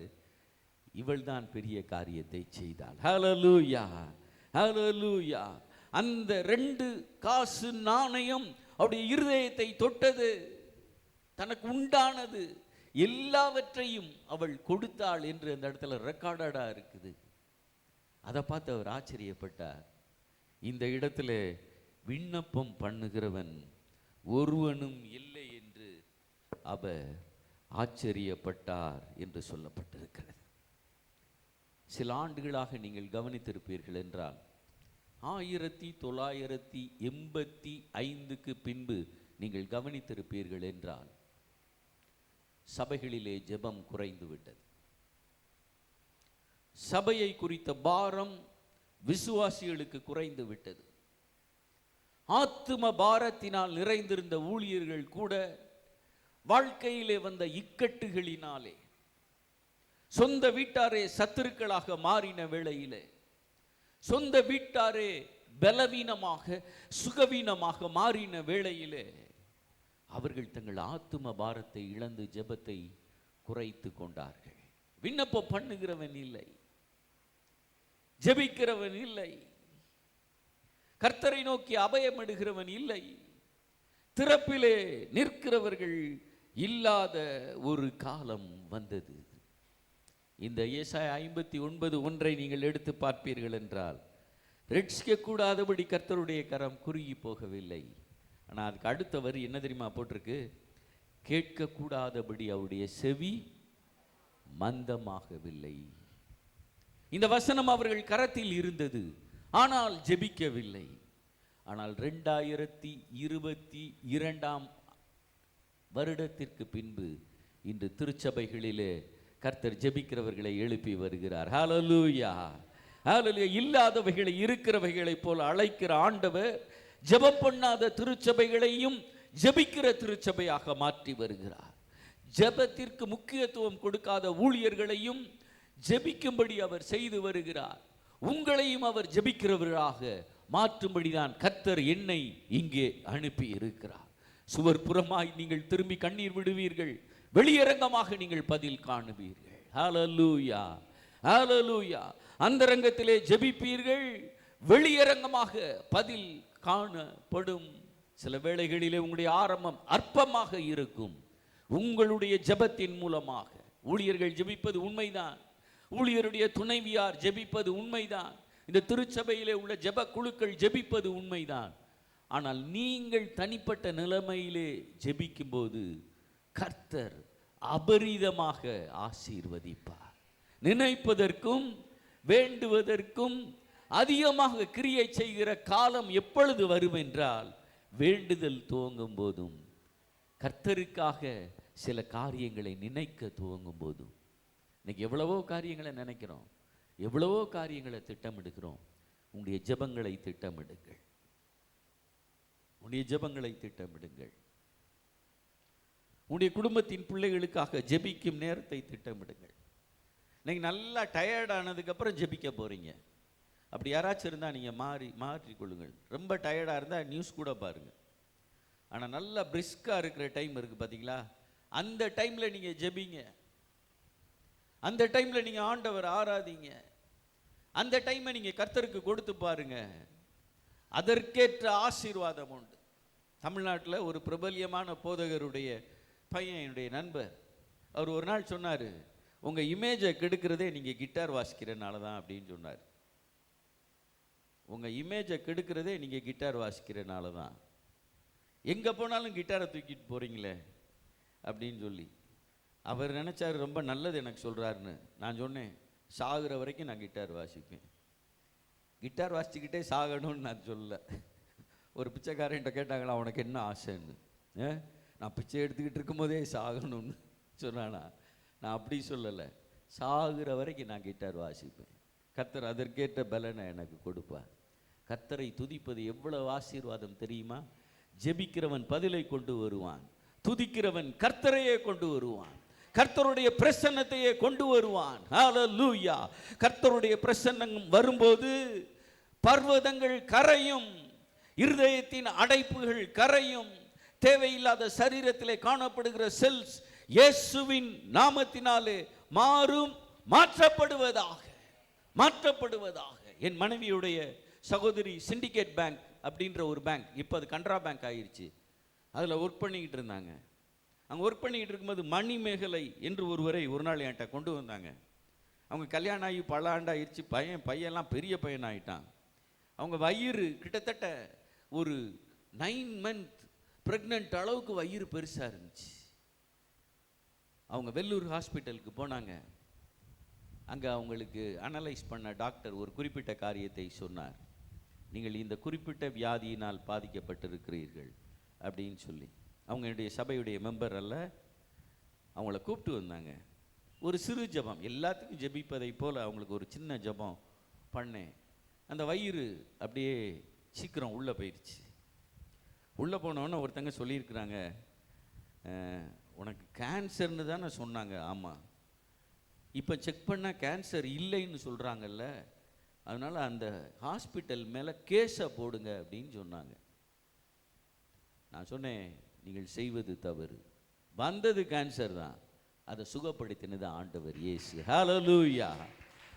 இவள் தான் பெரிய காரியத்தை செய்தாள். ஹல்லேலூயா, ஹல்லேலூயா. அந்த 2 காசு நாணயம் அவருடைய இருதயத்தை தொட்டது, தனக்கு உண்டானது எல்லாவற்றையும் அவள் கொடுத்தாள் என்று அந்த இடத்துல ரெக்கார்டடா இருக்குது. அதை பார்த்து அவர் ஆச்சரியப்பட்டார். இந்த இடத்துல விண்ணப்பம் பண்ணுகிறவன் ஒருவனும் இல்லை என்று அவர் ஆச்சரியப்பட்டார் என்று சொல்லப்பட்டிருக்கிறது. சில ஆண்டுகளாக நீங்கள் கவனித்திருப்பீர்கள் என்றால் 1985க்கு பின்பு நீங்கள் கவனித்திருப்பீர்கள் என்றால் சபைகளிலே ஜெபம் குறைந்து விட்டது. சபையை குறித்த பாரம் விசுவாசிகளுக்கு குறைந்து விட்டது. ஆத்தும பாரத்தினால் நிறைந்திருந்த ஊழியர்கள் கூட வாழ்க்கையிலே வந்த இக்கட்டுகளினாலே சொந்த வீட்டாரே சத்துருக்களாக மாறின வேளையிலே, சொந்த வீட்டாரே பலவீனமாக சுகவீனமாக மாறின வேளையிலே அவர்கள் தங்கள் ஆத்தும பாரத்தை இழந்து ஜெபத்தை குறைத்து கொண்டார்கள். விண்ணப்பம் பண்ணுகிறவன் இல்லை, ஜெபிக்கிறவன் இல்லை, கர்த்தரை நோக்கி அபயமிடுகிறவன் இல்லை, திறப்பிலே நிற்கிறவர்கள் இல்லாத ஒரு காலம் வந்தது. இந்த ஏசாயா 59:1 நீங்கள் எடுத்து பார்ப்பீர்கள் என்றால், ரட்சிக்க கூடாதபடி கர்த்தருடைய கரம் குறுகி போகவில்லை. ஆனால் அதுக்கு அடுத்த வரி என்ன தெரியுமா போட்டிருக்கு? கேட்கக்கூடாதபடி அவருடைய செவி மந்தமாகவில்லை. இந்த வசனம் அவர்கள் கரத்தில் இருந்தது, ஆனால் ஜெபிக்கவில்லை. ஆனால் 2022 வருடத்திற்கு பின்பு இன்று திருச்சபைகளிலே கர்த்தர் ஜெபிக்கிறவர்களை எழுப்பி வருகிறார். ஹல்லேலூயா, ஹல்லேலூயா. இல்லாதவைகளை இருக்கிறவைகளை போல அழைக்கிற ஆண்டவர் ஜெபம் பண்ணாத திருச்சபைகளையும் ஜெபிக்கிற திருச்சபையாக மாற்றி வருகிறார். ஜெபத்திற்கு முக்கியத்துவம் கொடுக்காத ஊழியர்களையும் ஜெபிக்கும்படி அவர் செய்து வருகிறார். உங்களையும் அவர் ஜெபிக்கிறவர்களாக மாற்றும்படிதான் கர்த்தர் என்னை இங்கே அனுப்பி இருக்கிறார். சுவர் புறமாய் நீங்கள் திரும்பி கண்ணீர் விடுவீர்கள், வெளியரங்கமாக நீங்கள் பதில் காணுவீர்கள். ஹல்லேலூயா, ஹல்லேலூயா. அந்தரங்கத்திலே ஜெபிப்பீர்கள், வெளியரங்கமாக பதில் காணப்படும். சில வேளைகளிலே உங்களுடைய ஆரம்பம் அற்பமாக இருக்கும். உங்களுடைய ஜெபத்தின் மூலமாக ஊழியர்கள் ஜெபிப்பது உண்மைதான், ஊழியருடைய துணைவியார் ஜெபிப்பது உண்மைதான், இந்த திருச்சபையிலே உள்ள ஜெப குழுக்கள் ஜெபிப்பது உண்மைதான். ஆனால் நீங்கள் தனிப்பட்ட நிலைமையிலே ஜெபிக்கும் போது கர்த்தர் அபரிதமாக ஆசீர்வதிப்பார். நினைப்பதற்கும் வேண்டுவதற்கும் அதிகமாக கிரியை செய்கிற காலம் எப்பொழுது வரும் என்றால், வேண்டுதல் துவங்கும் போதும், கர்த்தருக்காக சில காரியங்களை நினைக்க துவங்கும் போதும். இன்னைக்கு எவ்வளவோ காரியங்களை நினைக்கிறோம், எவ்வளவோ காரியங்களை திட்டமிடுகிறோம். உங்களுடைய ஜெபங்களை திட்டமிடுங்கள், உங்களுடைய ஜெபங்களை திட்டமிடுங்கள். உங்களுடைய குடும்பத்தின் பிள்ளைகளுக்காக ஜெபிக்கும் நேரத்தை திட்டமிடுங்கள். இன்னைக்கு நல்லா டயர்டானதுக்கப்புறம் ஜெபிக்க போறீங்க. அப்படி யாராச்சும் இருந்தால் நீங்கள் மாற்றிக்கொள்ளுங்கள். ரொம்ப டயர்டாக இருந்தால் நியூஸ் கூட பாருங்கள். ஆனால் நல்லா பிரிஸ்காக இருக்கிற டைம் இருக்குது பார்த்தீங்களா, அந்த டைமில் நீங்கள் ஜெபிங்க, அந்த டைமில் நீங்கள் ஆண்டவர் ஆராதிங்க, அந்த டைமை நீங்கள் கர்த்தருக்கு கொடுத்து பாருங்க. அதற்கேற்ற ஆசீர்வாதம் உண்டு. தமிழ்நாட்டில் ஒரு பிரபல்யமான போதகருடைய பையன், என்னுடைய நண்பர், அவர் ஒரு நாள் சொன்னார், உங்கள் இமேஜை கெடுக்கிறதே நீங்கள் கிட்டார் வாசிக்கிறனால தான் அப்படின்னு சொன்னார். உங்கள் இமேஜை கெடுக்கிறதே நீங்கள் கிட்டார் வாசிக்கிறனால தான், எங்கே போனாலும் கிட்டாரை தூக்கிட்டு போகிறீங்களே அப்படின்னு சொல்லி. அவர் நினச்சார் ரொம்ப நல்லது எனக்கு சொல்கிறாருன்னு. நான் சொன்னேன், சாகுற வரைக்கும் நான் கிட்டார் வாசிப்பேன், கிட்டார் வாசிச்சுக்கிட்டே சாகணும்னு நான் சொல்லலை. ஒரு பிச்சைக்காரன்ட்ட கேட்டாங்களா உனக்கு என்ன ஆசைன்னு, நான் பிச்சை எடுத்துக்கிட்டு இருக்கும்போதே சாகணும்னு சொன்னானா? நான் அப்படி சொல்லலை, சாகுற வரைக்கும் நான் கிட்டார் வாசிப்பேன். கர்த்தர் அதற்கேற்ற பலனை எனக்கு கொடுப்பார். கர்த்தரை துதிப்பது எவ்வளவு ஆசீர்வாதம் தெரியுமா? ஜெபிக்கிறவன் பதிலை கொண்டு வருவான், துதிக்கிறவன் கர்த்தரையே கொண்டு வருவான், கர்த்தருடைய பிரசன்னத்தையே கொண்டு வருவான். ஹல்லேலூயா. கர்த்தருடைய பிரசன்னம் வரும்போது பர்வதங்கள் கரையும், இருதயத்தின் அடைப்புகள் கரையும், தேவையில்லாத சரீரத்திலே காணப்படுகிற செல்ஸ் இயேசுவின் நாமத்தினாலே மாறும், மாற்றப்படுவதாக, மாற்றப்படுவதாக. என் மனைவியுடைய சகோதரி சிண்டிகேட் பேங்க் அப்படின்ற ஒரு பேங்க், இப்போ அது கனரா பேங்க் ஆயிடுச்சு, அதில் ஒர்க் பண்ணிக்கிட்டு இருந்தாங்க. அங்கே ஒர்க் பண்ணிக்கிட்டு இருக்கும்போது மணிமேகலை என்று ஒருவரை ஒரு நாள் என்கிட்ட கொண்டு வந்தாங்க. அவங்க கல்யாணம் ஆகி பல ஆண்டாயிருச்சு, பையன்லாம் பெரிய பையன் ஆகிட்டான். அவங்க வயிறு கிட்டத்தட்ட ஒரு 9 month ப்ரெக்னென்ட் அளவுக்கு வயிறு பெருசாக இருந்துச்சு. அவங்க வெள்ளூர் ஹாஸ்பிட்டலுக்கு போனாங்க. அங்கே அவங்களுக்கு அனலைஸ் பண்ண டாக்டர் ஒரு குறிப்பிட்ட காரியத்தை சொன்னார். நீங்கள் இந்த குறிப்பிட்ட வியாதியினால் பாதிக்கப்பட்டிருக்கிறீர்கள் அப்படின்னு சொல்லி. அவங்க என்னுடைய சபையுடைய மெம்பர் அல்ல, அவங்கள கூப்பிட்டு வந்தாங்க. ஒரு சிறு ஜெபம், எல்லாத்துக்கும் ஜெபிப்பதை போல் அவங்களுக்கு ஒரு சின்ன ஜெபம் பண்ணேன். அந்த வயிறு அப்படியே சீக்கிரம் உள்ளே போயிடுச்சு. உள்ளே போனோன்னு ஒருத்தங்க சொல்லியிருக்கிறாங்க, உனக்கு கேன்சர்னு தானே சொன்னாங்க. ஆமாம், இப்போ செக் பண்ணால் கேன்சர் இல்லைன்னு சொல்கிறாங்கல்ல, அதனால் அந்த ஹாஸ்பிட்டல் மேலே கேஸை போடுங்க அப்படின்னு சொன்னாங்க. நான் சொன்னேன், நீங்கள் செய்வது தவறு. வந்தது கேன்சர் தான், அதை சுகப்படுத்தினது ஆண்டவர் இயேசு. ஹல்லேலூயா,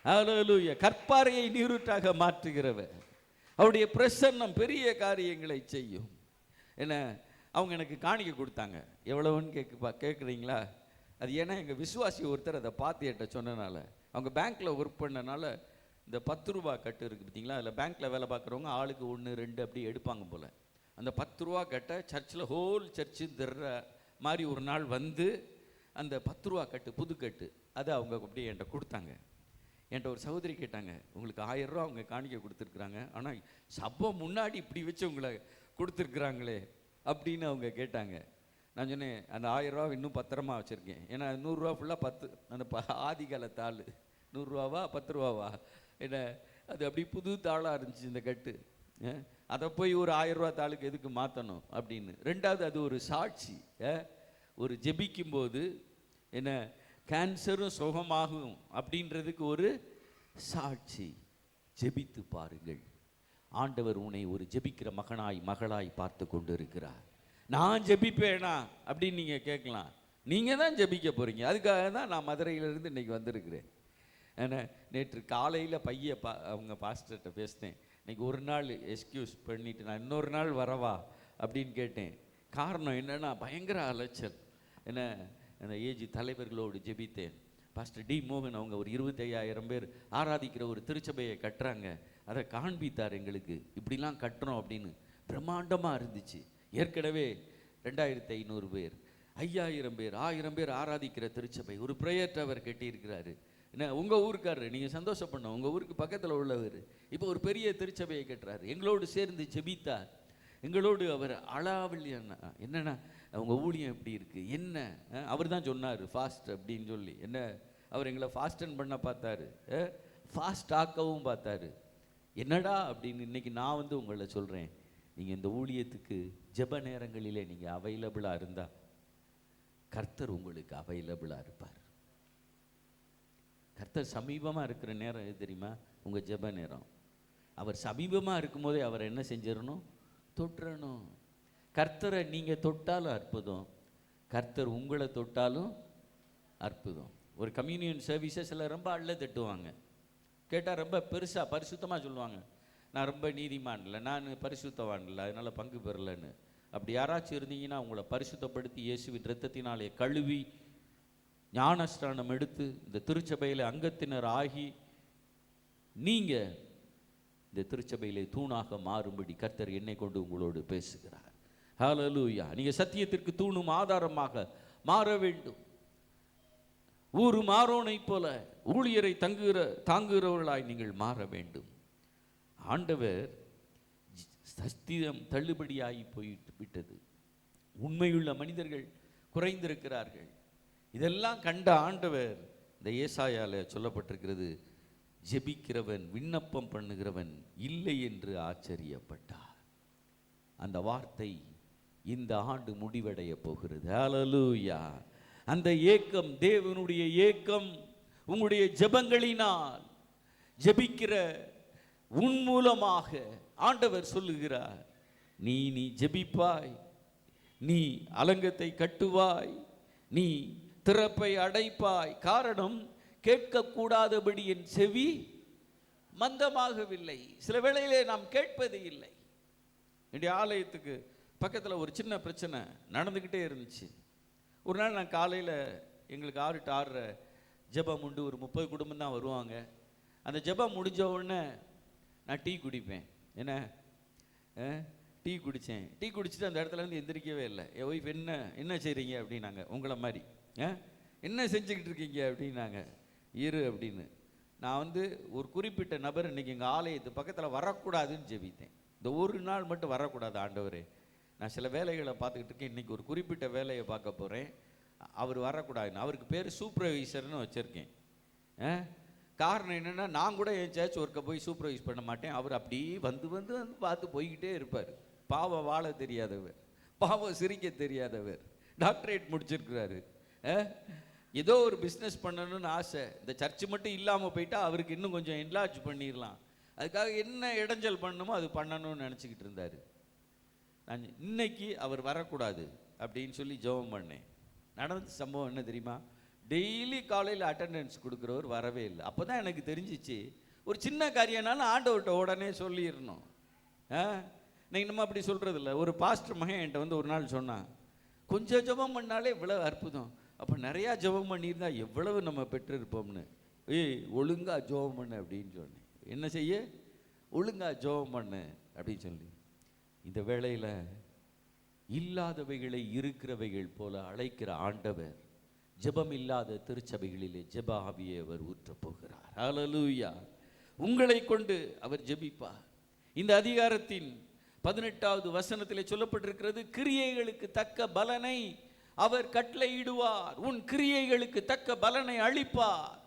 ஹல்லேலூயா. கற்பாறையை நீரூற்றாக மாற்றுகிறவர். அவருடைய பிரசன்னம் பெரிய காரியங்களை செய்யும். என்ன, அவங்க எனக்கு காணிக்கை கொடுத்தாங்க. எவ்வளவுன்னு கேட்குறீங்களா? அது ஏன்னா எங்கள் விசுவாசி ஒருத்தர் அதை பார்த்து என்கிட்ட சொன்னனால, அவங்க பேங்க்கில் ஒர்க் பண்ணனால இந்த 10 ரூபா கட்டு இருக்குது பார்த்தீங்களா, அதில் பேங்க்கில் வேலை பார்க்குறவங்க ஆளுக்கு 1 2 அப்படி எடுப்பாங்க போல். அந்த 10 ரூபா கட்டை சர்ச்சில் ஹோல் சர்ச்சு தர்ற மாதிரி ஒரு நாள் வந்து அந்த 10 ரூபா கட்டு, புது கட்டு, அதை அவங்க அப்படியே என்கிட்ட கொடுத்தாங்க. என்கிட்ட ஒரு சகோதரி கேட்டாங்க, உங்களுக்கு 1000 ரூபா அவங்க காணிக்கை கொடுத்துருக்குறாங்க, ஆனால் சபை முன்னாடி இப்படி வச்சு உங்களை கொடுத்துருக்குறாங்களே அப்படின்னு அவங்க கேட்டாங்க. நான் சொன்னேன், அந்த 1000 ரூபா இன்னும் பத்திரமா வச்சுருக்கேன். ஏன்னா 100 ரூபா ஃபுல்லாக 10 அந்த ஆதிகால தாள். 100 ரூபாவா 10 ரூபாவா என்ன, அது அப்படி புது தாளாக இருந்துச்சு இந்த கட்டு. அதை போய் ஒரு 1000 ரூபா தாளுக்கு எதுக்கு மாற்றணும் அப்படின்னு. ரெண்டாவது, அது ஒரு சாட்சி. ஒரு ஜெபிக்கும்போது என்ன, கேன்சரும் சுகமாகும் அப்படின்றதுக்கு ஒரு சாட்சி. ஜெபித்து பாருங்கள், ஆண்டவர் உன்னை ஒரு ஜெபிக்கிற மகனாய் மகளாய் பார்த்து கொண்டு இருக்கிறார். நான் ஜெபிப்பேனா அப்படின்னு நீங்கள் கேட்கலாம். நீங்கள் தான் ஜெபிக்க போகிறீங்க. அதுக்காக தான் நான் மதுரையிலேருந்து இன்றைக்கி வந்திருக்கிறேன். ஏன்னா நேற்று காலையில் அவங்க பாஸ்டர்கிட்ட பேசினேன். இன்றைக்கி ஒரு நாள் எக்ஸ்கியூஸ் பண்ணிவிட்டு நான் இன்னொரு நாள் வரவா அப்படின்னு கேட்டேன். காரணம் என்னென்னா, பயங்கர அலைச்சல். என்ன, அந்த ஏஜி தலைவர்களோடு ஜெபித்தேன். பாஸ்டர் டி மோகன் அவங்க ஒரு 25,000 பேர் ஆராதிக்கிற ஒரு திருச்சபையை கட்டுறாங்க. அதை காண்பித்தார் எங்களுக்கு, இப்படிலாம் கட்டுறோம் அப்படின்னு. பிரம்மாண்டமாக இருந்துச்சு. ஏற்கனவே 2500 பேர், 5000 பேர், 1000 பேர் ஆராதிக்கிற திருச்சபை. ஒரு ப்ரேயர் டவர் கட்டியிருக்கிறாரு. என்ன, உங்கள் ஊருக்காரரு, நீங்கள் சந்தோஷப்படணும், உங்கள் ஊருக்கு பக்கத்தில் உள்ளவர் இப்போ ஒரு பெரிய திருச்சபையை கட்டுறாரு. எங்களோடு சேர்ந்து ஜெபித்தார். எங்களோடு அவர் அளவில் என்னென்னா அவங்க ஊழியம் எப்படி இருக்குது என்ன, அவர் தான் சொன்னார் ஃபாஸ்ட் அப்படின்னு சொல்லி. என்ன, அவர் எங்களை ஃபாஸ்டன் பண்ண பார்த்தாரு, ஃபாஸ்ட் ஆக்கவும் பார்த்தாரு. என்னடா அப்படின்னு. இன்றைக்கி நான் வந்து உங்களை சொல்கிறேன், நீங்கள் இந்த ஊழியத்துக்கு ஜெப நேரங்களிலே நீங்கள் அவைலபிளாக இருந்தால் கர்த்தர் உங்களுக்கு அவைலபிளாக இருப்பார். கர்த்தர் சமீபமாக இருக்கிற நேரம் எது தெரியுமா? உங்கள் ஜெப நேரம். அவர் சமீபமாக இருக்கும்போதே அவர் என்ன செஞ்சிடணும்? தொட்டுறணும். கர்த்தரை நீங்கள் தொட்டாலும் அற்புதம், கர்த்தர் உங்களை தொட்டாலும் அற்புதம். ஒரு கம்யூனியன் சர்வீசஸில் ரொம்ப அள்ள தட்டுவாங்க. கேட்டால் ரொம்ப பெருசாக பரிசுத்தமாக சொல்லுவாங்க, நான் ரொம்ப நீதிமான் இல்லை, நான் பரிசுத்தவான் இல்லை, அதனால் பங்கு பெறலைன்னு. அப்படி யாராச்சும் இருந்தீங்கன்னா உங்களை பரிசுத்தப்படுத்தி இயேசுவின் இரத்தத்தினாலே கழுவி ஞானஸ்நானம் எடுத்து இந்த திருச்சபையில் அங்கத்தினர் ஆகி நீங்கள் இந்த திருச்சபையிலே தூணாக மாறும்படி கர்த்தர் என்னை கொண்டு உங்களோடு பேசுகிறார். ஹல்லேலூயா. நீங்கள் சத்தியத்திற்கு தூணும் ஆதாரமாக மாற வேண்டும். ஊரு மாரோனை போல ஊழியரை தாங்குகிறவர்களாய் நீங்கள் மாற வேண்டும். ஆண்டவர் சத்தியம் தள்ளுபடியாகி போய்விட்டது. உண்மையுள்ள மனிதர்கள் குறைந்திருக்கிறார்கள். இதெல்லாம் கண்ட ஆண்டவர் இந்த ஏசாயால சொல்லப்பட்டிருக்கிறது, ஜெபிக்கிறவன் விண்ணப்பம் பண்ணுகிறவன் இல்லை என்று ஆச்சரியப்பட்டார். அந்த வார்த்தை இந்த ஆண்டு முடிவடைய போகிறது. ஹல்லேலூயா. அந்த ஏக்கம் தேவனுடைய ஏக்கம் உங்களுடைய ஜெபங்களினால், ஜெபிக்கிற உன் மூலமாக ஆண்டவர் சொல்லுகிறார், நீ ஜெபிப்பாய், நீ அலங்கத்தை கட்டுவாய், நீ திறப்பை அடைப்பாய். காரணம், கேட்கக்கூடாதபடி என் செவி மந்தமாகவில்லை. சில வேளையிலே நாம் கேட்பது இல்லை. என்னுடைய ஆலயத்துக்கு பக்கத்தில் ஒரு சின்ன பிரச்சனை நடந்துக்கிட்டே இருந்துச்சு. ஒரு நாள் நான் காலையில் எங்களுக்கு 6 to 6 ஜெபம் உண்டு. ஒரு 30 குடும்பம் தான் வருவாங்க. அந்த ஜெபம் முடிஞ்ச உடனே நான் டீ குடிப்பேன். என்ன, டீ குடித்தேன். டீ குடிச்சிட்டு அந்த இடத்துலேருந்து எந்திரிக்கவே இல்லை. என் ஒய்ஃப் என்ன செய்கிறீங்க அப்படின்னாங்க. உங்களை மாதிரி என்ன செஞ்சுக்கிட்டு இருக்கீங்க அப்படின்னாங்க. இரு அப்படின்னு. நான் வந்து ஒரு குறிப்பிட்ட நபர் இன்றைக்கி எங்கள் ஆலயத்து பக்கத்தில் வரக்கூடாதுன்னு ஜெபித்தேன். இந்த ஒரு நாள் மட்டும் வரக்கூடாது ஆண்டவரே, நான் சில வேலைகளை பார்த்துக்கிட்டு இருக்கேன். இன்றைக்கி ஒரு குறிப்பிட்ட வேலையை பார்க்க போகிறேன். அவர் வரக்கூடாதுன்னு அவருக்கு பேர் சூப்பர்வைசர்னு வச்சுருக்கேன். காரணம் என்னென்னா, நான் கூட என் சர்ச் ஒர்க்கை போய் சூப்பர்வைஸ் பண்ண மாட்டேன். அவர் அப்படியே வந்து வந்து வந்து பார்த்து போய்கிட்டே இருப்பார். பாவம் வாழ தெரியாதவர், பாவம் சிரிக்க தெரியாதவர், டாக்டரேட் முடிச்சிருக்கிறாரு. ஏதோ ஒரு பிஸ்னஸ் பண்ணணும்னு ஆசை. இந்த சர்ச்சு மட்டும் இல்லாமல் போயிட்டா அவருக்கு இன்னும் கொஞ்சம் என்லார்ஜ் பண்ணிடலாம். அதுக்காக என்ன இடைஞ்சல் பண்ணணுமோ அது பண்ணணும்னு நினச்சிக்கிட்டு இருந்தார். நான் இன்னைக்கு அவர் வரக்கூடாது அப்படின்னு சொல்லி ஜெபம் பண்ணேன். நடந்த சம்பவம் என்ன தெரியுமா? டெய்லி காலையில் அட்டெண்டன்ஸ் கொடுக்குறவர் வரவே இல்லை. அப்போ தான் எனக்கு தெரிஞ்சிச்சு, ஒரு சின்ன காரியம்னாலும் ஆண்டவர்கிட்ட உடனே சொல்லிடணும். நீங்கள் நம்ம அப்படி சொல்கிறது இல்லை. ஒரு பாஸ்டர் மகன் என்கிட்ட வந்து ஒரு நாள் சொன்னான், கொஞ்சம் ஜெபம் பண்ணாலே இவ்வளவு அற்புதம், அப்போ நிறையா ஜெபம் பண்ணியிருந்தா எவ்வளவு நம்ம பெற்றிருப்போம்னு. ஒழுங்காக ஜெபம் பண்ணு அப்படின்னு சொன்னேன். என்ன செய்ய? ஒழுங்காக ஜெபம் பண்ணு அப்படின்னு சொல்லி. இந்த வேளையில் இல்லாதவைகளை இருக்கிறவைகள் போல அழைக்கிற ஆண்டவர் ஜெபம் இல்லாத திருச்சபைகளிலே ஜெப ஆவியை அவர் ஊற்றப் போகிறார். ஹல்லேலூயா! உங்களை கொண்டு அவர் ஜெபிப்பார். இந்த அதிகாரத்தின் 18வது வசனத்திலே சொல்லப்பட்டிருக்கிறது, கிரியைகளுக்கு தக்க பலனை அவர் கட்டளையிடுவார், உன் கிரியைகளுக்கு தக்க பலனை அளிப்பார்.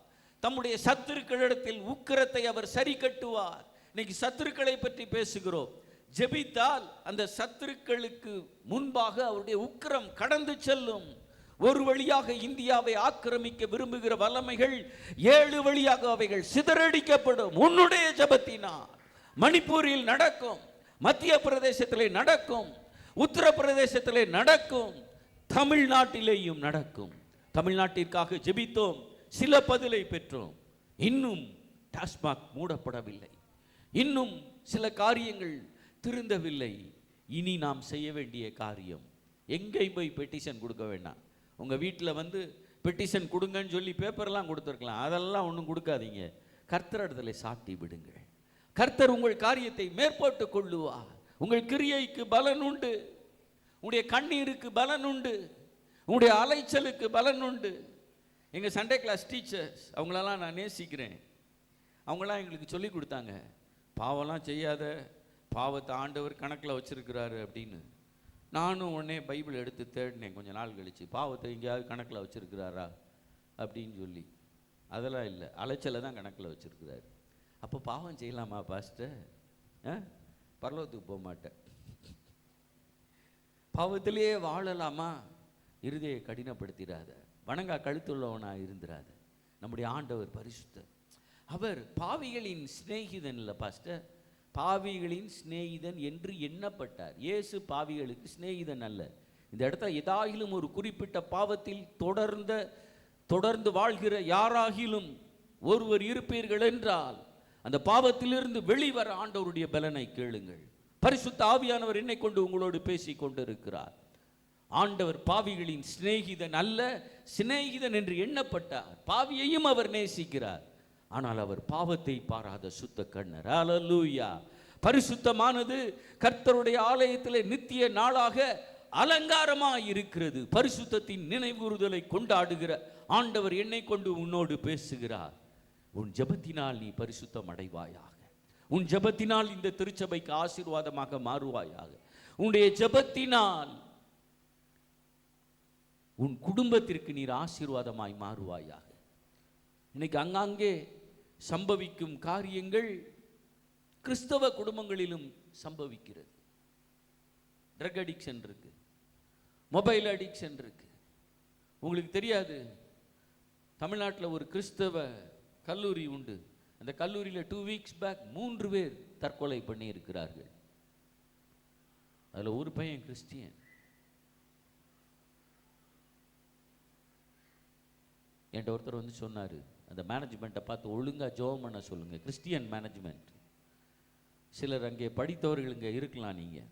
தம்முடைய சத்துருக்களிடத்தில் உக்கிரத்தை அவர் சரி கட்டுவார். இன்னைக்கு சத்துருக்களை பற்றி பேசுகிறோம். ஜெபித்தால் அந்த சத்துருக்களுக்கு முன்பாக அவருடைய உக்கிரம் கடந்து செல்லும். ஒரு வழியாக இந்தியாவை ஆக்கிரமிக்க விரும்புகிற வல்லமைகள் 7 வழியாக அவைகள் சிதறடிக்கப்படும். உன்னுடைய ஜெபத்தினால் மணிப்பூரில் நடக்கும், மத்திய பிரதேசத்திலே நடக்கும், உத்தரப்பிரதேசத்திலே நடக்கும், தமிழ்நாட்டிலேயும் நடக்கும். தமிழ்நாட்டிற்காக ஜெபித்தோம், சில பதிலை பெற்றோம். இன்னும் டாஸ்மாக் மூடப்படவில்லை, இன்னும் சில காரியங்கள் திருந்தவில்லை. இனி நாம் செய்ய வேண்டிய காரியம், எங்கேயும் போய் பெட்டிஷன் கொடுக்க வேண்டாம். உங்கள் வீட்டில் வந்து பெட்டிஷன் கொடுங்கன்னு சொல்லி பேப்பர்லாம் கொடுத்துருக்கலாம், அதெல்லாம் ஒன்றும் கொடுக்காதீங்க. கர்த்தரிடத்தில் சாட்டி விடுங்கள். கர்த்தர் உங்கள் காரியத்தை மேற்பட்டு கொள்ளுவார். உங்கள் கிரியைக்கு பலன் உண்டு, உங்களுடைய கண்ணீருக்கு பலன் உண்டு, உங்களுடைய அலைச்சலுக்கு பலன் உண்டு. எங்கள் சண்டே கிளாஸ் டீச்சர்ஸ், அவங்களெல்லாம் நான் நேசிக்கிறேன். அவங்களாம் எங்களுக்கு சொல்லி கொடுத்தாங்க, பாவம்லாம் செய்யாத, பாவத்தை ஆண்டவர் கணக்கில் வச்சுருக்கிறாரு அப்படின்னு. நானும் உடனே பைபிள் எடுத்து தேடினேன் கொஞ்சம் நாள் கழித்து, பாவத்தை எங்கேயாவது கணக்கில் வச்சுருக்கிறாரா அப்படின்னு சொல்லி. அதெல்லாம் இல்லை, அலைச்சலை தான் கணக்கில் வச்சுருக்கிறாரு. அப்போ பாவம் செய்யலாமா பாஸ்டர்? பரலோகத்துக்கு போக மாட்டேன். பாவத்திலேயே வாழலாமா? இருதயை கடினப்படுத்திடாத, வணங்கா கழுத்துள்ளவனாக இருந்துடாத. நம்முடைய ஆண்டவர் பரிசுத்தர். அவர் பாவிகளின் சிநேகிதன் இல்லை பாஸ்டர், பாவிகளின் சிநேகிதன் என்று எண்ணப்பட்டார். இயேசு பாவிகளுக்கு சிநேகிதன் அல்ல. இந்த இடத்துல ஏதாகிலும் ஒரு குறிப்பிட்ட பாவத்தில் தொடர்ந்து வாழ்கிற யாராகிலும் ஒருவர் இருப்பீர்கள் என்றால் அந்த பாவத்திலிருந்து வெளிவர ஆண்டவருடைய பலனை கேளுங்கள். பரிசுத்த ஆவியானவர் என்னை கொண்டு உங்களோடு பேசி கொண்டிருக்கிறார். ஆண்டவர் பாவிகளின் சிநேகிதன் அல்ல, சிநேகிதன் என்று எண்ணப்பட்டார். பாவியையும் அவர் நேசிக்கிறார், ஆனால் அவர் பாவத்தை பாராத சுத்த கண்ணர். ஹல்லேலூயா! பரிசுத்தமானது கர்த்தருடைய ஆலயத்திலே நித்திய நாளாக அலங்காரமாய் இருக்கிறது. பரிசுத்தத்தின் நினைவுறுதலை கொண்டாடுகிற ஆண்டவர் என்னை கொண்டு உன்னோடு பேசுகிறார். உன் ஜெபத்தினால் நீ பரிசுத்தம் அடைவாயாக. உன் ஜெபத்தினால் இந்த திருச்சபைக்கு ஆசீர்வாதமாக மாறுவாயாக. உன்னுடைய ஜெபத்தினால் உன் குடும்பத்திற்கு நீர் ஆசீர்வாதமாய் மாறுவாயாக. இன்னைக்கு அங்காங்கே சம்பவிக்கும் காரியங்கள் கிறிஸ்தவ குடும்பங்களிலும் சம்பவிக்கிறது. ட்ரக் அடிக்ஷன் இருக்கு, மொபைல் அடிக்ஷன் இருக்கு. உங்களுக்கு தெரியாது, தமிழ்நாட்டில் ஒரு கிறிஸ்தவ கல்லூரி உண்டு. அந்த கல்லூரியில் 2 வீக்ஸ் பேக் 3 பேர் தற்கொலை பண்ணி இருக்கிறார்கள். அதில் ஒரு பையன் கிறிஸ்டியன். என்கிட்ட ஒருத்தர் வந்து சொன்னார், அந்த மேனேஜ்மெண்ட்டை பார்த்து ஒழுங்காக ஜெபம் பண்ண சொல்லுங்கள், கிறிஸ்டியன் மேனேஜ்மெண்ட். சிலர் அங்கே படித்தவர்கள் இங்கே இருக்கலாம் நீங்கள்,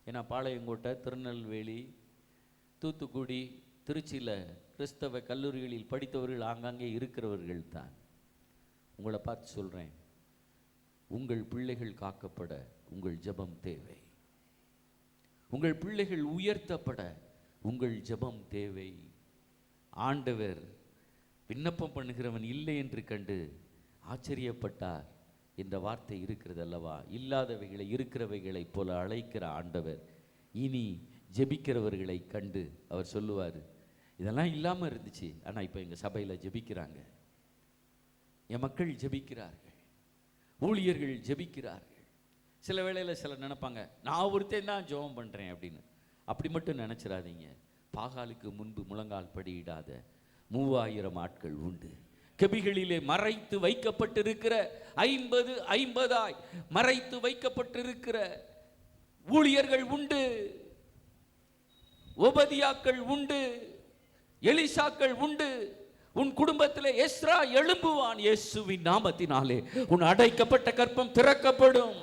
ஏன்னா பாளையங்கோட்டை, திருநெல்வேலி, தூத்துக்குடி, திருச்சியில் கிறிஸ்தவ கல்லூரிகளில் படித்தவர்கள் ஆங்காங்கே இருக்கிறவர்கள் தான். உங்களை பார்த்து சொல்கிறேன், உங்கள் பிள்ளைகள் காக்கப்பட உங்கள் ஜெபம் தேவை. உங்கள் பிள்ளைகள் உயர்த்தப்பட உங்கள் ஜெபம் தேவை. ஆண்டவர் விண்ணப்பம் பண்ணுகிறவன் இல்லை என்று கண்டு ஆச்சரியப்பட்டார். இந்த வார்த்தை இருக்கிறது அல்லவா? இல்லாதவைகளை இருக்கிறவைகளைப் போல அழைக்கிற ஆண்டவர் இனி ஜெபிக்கிறவர்களை கண்டு அவர் சொல்லுவார், இதெல்லாம் இல்லாமல் இருந்துச்சு, ஆனால் இப்போ எங்கள் சபையில் ஜெபிக்கிறாங்க, என் மக்கள் ஜெபிக்கிறார்கள், ஊழியர்கள் ஜெபிக்கிறார்கள். சில வேளையில் சிலர் நினைப்பாங்க, நான் ஒருத்தன் தான் ஜெபம் பண்ணுறேன் அப்படின்னு. அப்படி மட்டும் நினச்சிடாதீங்க. பாகாலுக்கு முன்பு முழங்கால் படியிடாத 3000 ஆட்கள் உண்டு. கெபிகளிலே மறைத்து வைக்கப்பட்டிருக்கிற 50 மறைத்து வைக்கப்பட்டிருக்கிற ஊழியர்கள் உண்டு, ஒபதியாக்கள் உண்டு, எலிசாக்கள் உண்டு. உன் குடும்பத்திலே எஸ்ரா எழும்புவான். இயேசுவின் நாமத்தினாலே உன் அடைக்கப்பட்ட கற்பம் திறக்கப்படும்.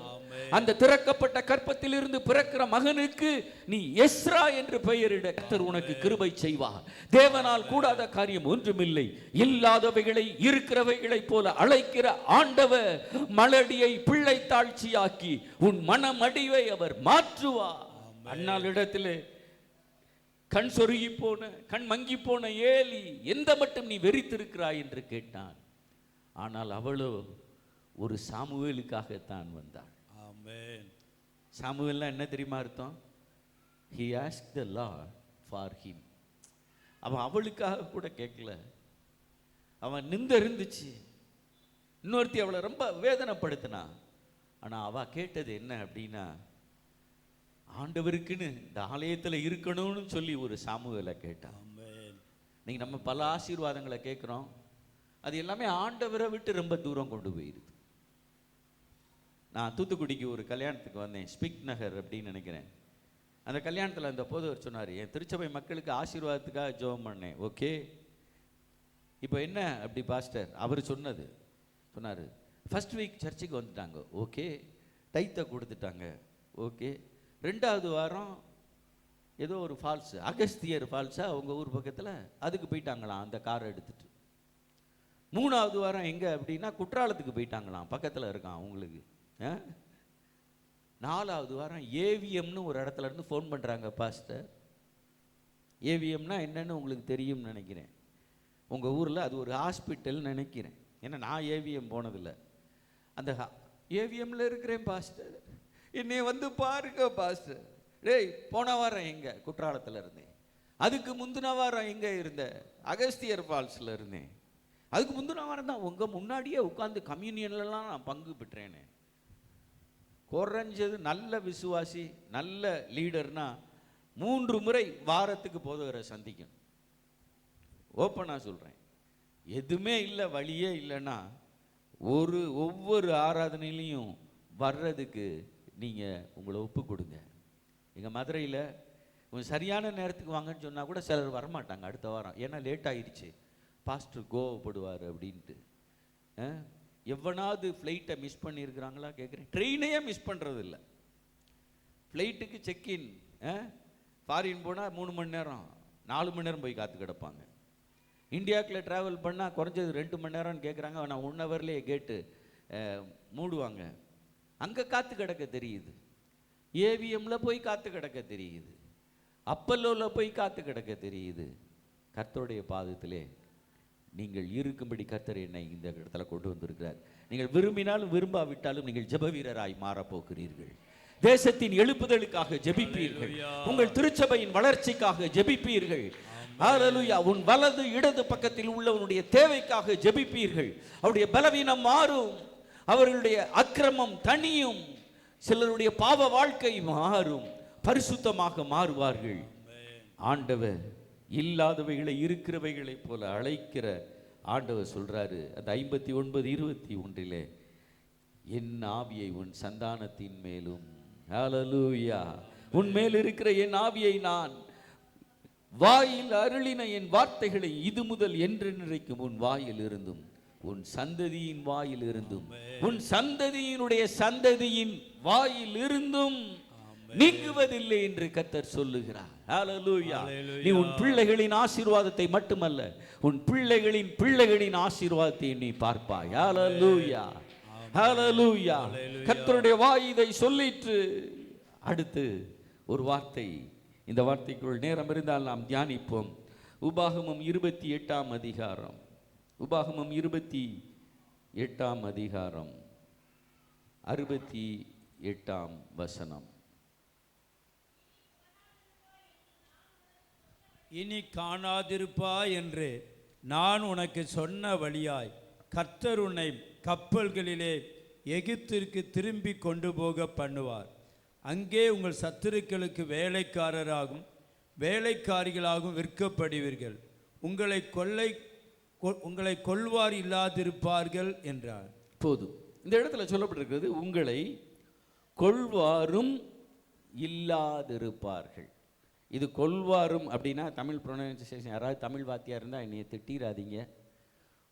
அந்த திறக்கப்பட்ட கற்பத்திலிருந்து பிறக்கிற மகனுக்கு நீ எஸ்ரா என்று பெயரிட கர்த்தர் உனக்கு கிருபை செய்வார். தேவனால் கூடாத காரியம் ஒன்றுமில்லை. இல்லாதவைகளை இருக்கிறவைகளை போல அழைக்கிற ஆண்டவர் மலடியை பிள்ளை தாழ்ச்சியாக்கி உன் மனமடிவை அவர் மாற்றுவார். அண்ணாள் இடத்திலே கண் சொருகி போன, கண் மங்கி போன ஏலி, எந்த மட்டும் நீ வெறித்திருக்கிறாய் என்று கேட்டான். ஆனால் அவளோ ஒரு சாமுவேலுக்காகத்தான் வந்தாள். சாமுவேல்னா என்ன தெரியுமா அர்த்தம்? He asked the Lord for him. அவன் அவளுக்காக கூட கேட்கல, அவன் இருந்துச்சு. இன்னொருத்தி அவளை ரொம்ப வேதனைப்படுத்தினா. ஆனால் அவ கேட்டது என்ன அப்படின்னா, ஆண்டவருக்குன்னு இந்த ஆலயத்தில் இருக்கணும்னு சொல்லி ஒரு சாமுவேலை கேட்டான். இன்னைக்கு நம்ம பல ஆசீர்வாதங்களை கேட்குறோம், அது எல்லாமே ஆண்டவரை விட்டு ரொம்ப தூரம் கொண்டு போயிருது. நான் தூத்துக்குடிக்கு ஒரு கல்யாணத்துக்கு வந்தேன், ஸ்பிக் நகர் அப்படின்னு நினைக்கிறேன். அந்த கல்யாணத்தில் அந்த போதவர் சொன்னார், என் திருச்சபை மக்களுக்கு ஆசீர்வாதத்துக்காக ஜெபம் பண்ணேன். ஓகே, இப்போ என்ன அப்படி பாஸ்டர்? அவர் சொன்னார், ஃபர்ஸ்ட் வீக் சர்ச்சுக்கு வந்துட்டாங்க, ஓகே, டைத்தை கொடுத்துட்டாங்க, ஓகே. 2வது வாரம் ஏதோ ஒரு ஃபால்ஸ், அகஸ்தியர் ஃபால்ஸா அவங்க ஊர் பக்கத்தில், அதுக்கு போயிட்டாங்களாம் அந்த காரை எடுத்துட்டு. 3வது வாரம் எங்கே அப்படின்னா குற்றாலத்துக்கு போயிட்டாங்களாம், பக்கத்தில் இருக்கான் அவங்களுக்கு. 4வது வாரம் ஏவிஎம்னு ஒரு இடத்துல இருந்து ஃபோன் பண்ணுறாங்க, பாஸ்டர். ஏவிஎம்னா என்னன்னு உங்களுக்கு தெரியும்னு நினைக்கிறேன், உங்கள் ஊரில் அது ஒரு ஹாஸ்பிட்டல் நினைக்கிறேன். ஏன்னா நான் ஏவிஎம் போனதில்லை. அந்த ஏவிஎம்ல இருக்கிறேன் பாஸ்டர், என்னை வந்து பாருங்க பாஸ்டர். டேய், போன வாரம் எங்கே? குற்றாலத்தில் இருந்தேன். அதுக்கு முந்தின வாரம் எங்கே இருந்தேன்? அகஸ்தியர் ஃபால்ஸில் இருந்தேன். அதுக்கு முந்தின வாரம் தான் உங்கள் முன்னாடியே உட்காந்து கம்யூனியன்லாம் நான் பங்கு பெற்றேனே. குறைஞ்சது நல்ல விசுவாசி, நல்ல லீடர்னா 3 முறை வாரத்துக்கு போதவரை சந்திக்கணும். ஓப்பனாக சொல்கிறேன், எதுவுமே இல்லை, வழியே இல்லைன்னா ஒவ்வொரு ஆராதனையிலையும் வர்றதுக்கு நீங்கள் உங்களை ஒப்பு கொடுங்க. எங்கள் மதுரையில் கொஞ்சம் சரியான நேரத்துக்கு வாங்கன்னு சொன்னால் கூட சிலர் வரமாட்டாங்க அடுத்த வாரம், ஏன்னா லேட் ஆகிடுச்சு, பாஸ்டர் கோவப்படுவார் அப்படின்ட்டு. எவனாவது ஃப்ளைட்டை மிஸ் பண்ணியிருக்கிறாங்களா கேட்குறேன். ட்ரெயினையே மிஸ் பண்ணுறது இல்லை. ஃப்ளைட்டுக்கு செக்இன், ஃபாரின் போனால் 3 மணி நேரம் 4 மணி நேரம் போய் காத்து கிடப்பாங்க. இந்தியாவுக்குள்ள ட்ராவல் பண்ணால் குறைஞ்சது 2 மணி நேரம்னு கேட்குறாங்க. ஆனால் 1 ஹவர்லேயே கேட்டு மூடுவாங்க. அங்கே காத்து கிடக்க தெரியுது, ஏவிஎம்ல போய் காத்து கிடக்க தெரியுது, அப்பல்லோவில் போய் காத்து கிடக்க தெரியுது. கர்த்தருடைய பாதத்திலே நீங்கள் இருக்கும்படி கர்த்தர் என்னை இந்த இடத்துல கொண்டு வந்திருக்கிறார். நீங்கள் விரும்பினாலும் விரும்பாவிட்டாலும் நீங்கள் ஜெப வீரராய் மாறப்போகிறீர்கள். தேசத்தின் எழுப்புதலுக்காக ஜெபிப்பீர்கள். உங்கள் திருச்சபையின் வளர்ச்சிக்காக ஜெபிப்பீர்கள். ஹல்லேலூயா. உன் வலது இடது பக்கத்தில் உள்ளவனுடைய தேவைக்காக ஜெபிப்பீர்கள். அவருடைய பலவீனம் மாறும், அவர்களுடைய அக்கிரமம் தனியும், சிலருடைய பாவ வாழ்க்கை மாறும், பரிசுத்தமாக மாறுவார்கள். ஆண்டவர் இல்லாதவைகளை இருக்கிறவைகளை போல அழைக்கிற ஆண்டவர் சொல்றாரு. அந்த 59:21 என் ஆவியை உன் சந்தானத்தின் மேலும், ஹல்லேலூயா, உன் மேல் இருக்கிற என் ஆவியை நான் வாயில் அருளின என் வார்த்தைகளை இது முதல் என்றென்றைக்கும் உன் வாயில் இருந்தும் உன் சந்ததியின் வாயில் இருந்தும் உன் சந்ததியினுடைய சந்ததியின் வாயில் இருந்தும் நீங்குவதில்லை என்று கர்த்தர் சொல்லுகிறார். ஹல்லேலூயா. நீ உன் பிள்ளைகளின் ஆசீர்வாதத்தை மட்டுமல்ல, உன் பிள்ளைகளின் பிள்ளைகளின் ஆசீர்வாதத்தை நீ பார்ப்பாய். ஹல்லேலூயா, ஹல்லேலூயா. கர்த்தருடைய வாய் இதை சொல்லிற்று. அடுத்து ஒரு வார்த்தை, இந்த வார்த்தைக்குள் நேரம் இருந்தால் நாம் தியானிப்போம். உபாகமம் 28ஆம் அதிகாரம், உபாகமம் 28ஆம் அதிகாரம் 68ஆம் வசனம். இனி காணாதிருப்பாய் என்று நான் உனக்கு சொன்ன வழியாய் கர்த்தர் உன்னை கப்பல்களிலே எகிப்திற்கு திரும்பி கொண்டு போக பண்ணுவார். அங்கே உங்கள் சத்துருக்களுக்கு வேலைக்காரிகளாகவும் விற்கப்படுவீர்கள். உங்களை கொல்வார் இல்லாதிருப்பார்கள் என்றார். போதும். இந்த இடத்துல சொல்லப்பட்டிருக்கிறது உங்களை கொல்வாரும் இல்லாதிருப்பார்கள். இது கொல்வாரும் அப்படின்னா தமிழ் ப்ரொனன்சியேஷன், யாராவது தமிழ் வாத்தியா இருந்தால் என்னைய திட்டிராதீங்க.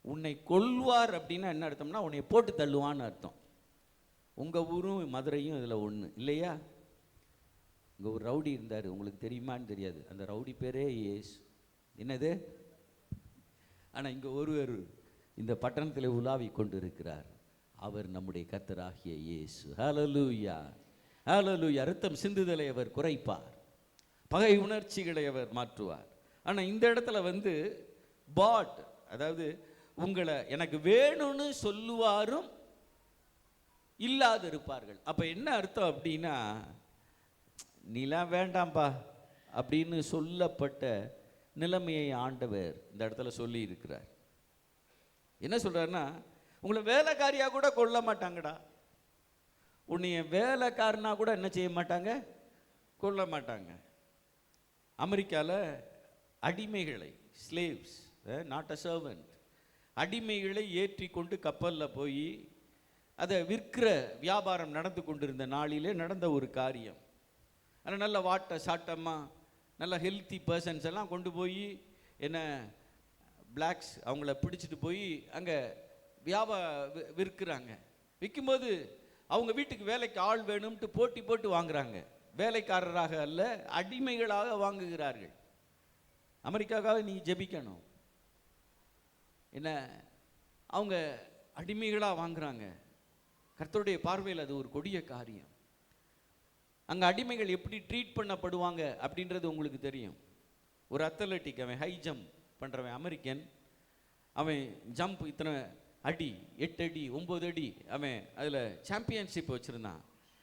உன்னை கொல்வார் அப்படின்னா என்ன அர்த்தம்னா உன்னை போட்டு தள்ளுவான்னு அர்த்தம். உங்கள் ஊரும் மதுரையும் இதில் ஒன்று இல்லையா? இங்கே ஒரு ரவுடி இருந்தார், உங்களுக்கு தெரியுமான்னு தெரியாது. அந்த ரவுடி பேரே இயேசு. என்னது? ஆனால் இங்கே ஒருவர் இந்த பட்டணத்தில் உலாவி கொண்டு இருக்கிறார். அவர் நம்முடைய கர்த்தராகிய இயேசு. ஹல்லேலூயா, ஹல்லேலூயா. ரத்தம் சிந்துதலை அவர் குறைப்பார், பகை உணர்ச்சிகளை அவர் மாற்றுவார். ஆனால் இந்த இடத்துல பாட், அதாவது உங்களை எனக்கு வேணும்னு சொல்லுவாரும் இல்லாது இருப்பார்கள். அப்போ என்ன அர்த்தம் அப்படின்னா, நீலாம் வேண்டாம்பா அப்படின்னு சொல்லப்பட்ட நிலைமையை ஆண்டவர் இந்த இடத்துல சொல்லி இருக்கிறார். என்ன சொல்றாருன்னா, உங்களை வேலைக்காரியா கூட கொல்ல மாட்டாங்கடா, உன்னைய வேலைக்காரனா கூட என்ன செய்ய மாட்டாங்க, கொல்ல மாட்டாங்க. அமெரிக்காவில் அடிமைகளை, ஸ்லேவ்ஸ், நாட் அ சர்வன்ட், அடிமைகளை ஏற்றி கொண்டு கப்பலில் போய் அதை விற்கிற வியாபாரம் நடந்து கொண்டிருந்த நாளிலே நடந்த ஒரு காரியம். ஆனால் நல்ல வாட்ட சாட்டமாக நல்ல ஹெல்த்தி பர்சன்ஸ் எல்லாம் கொண்டு போய் என்ன பிளாக்ஸ் அவங்கள பிடிச்சிட்டு போய் அங்கே விற்கிறாங்க. விற்கும்போது அவங்க வீட்டுக்கு வேலைக்கு ஆள் வேணும்ட்டு போட்டு வாங்குறாங்க. வேலைக்காரராக அல்ல, அடிமைகளாக வாங்குகிறார்கள். அமெரிக்காவுக்காக நீ ஜெபிக்கணும். என்ன அவங்க அடிமைகளாக வாங்குறாங்க. கர்த்தருடைய பார்வையில் அது ஒரு கொடிய காரியம். அங்கே அடிமைகள் எப்படி ட்ரீட் பண்ணப்படுவாங்க அப்படின்றது உங்களுக்கு தெரியும். ஒரு அத்லட்டிக், அவன் ஹை ஜம்ப் பண்ணுறவன் அமெரிக்கன், அவன் ஜம்ப் இத்தனை அடி, 8 அடி 9 அடி, அவன் அதில் சாம்பியன்ஷிப் வச்சுருந்தான்.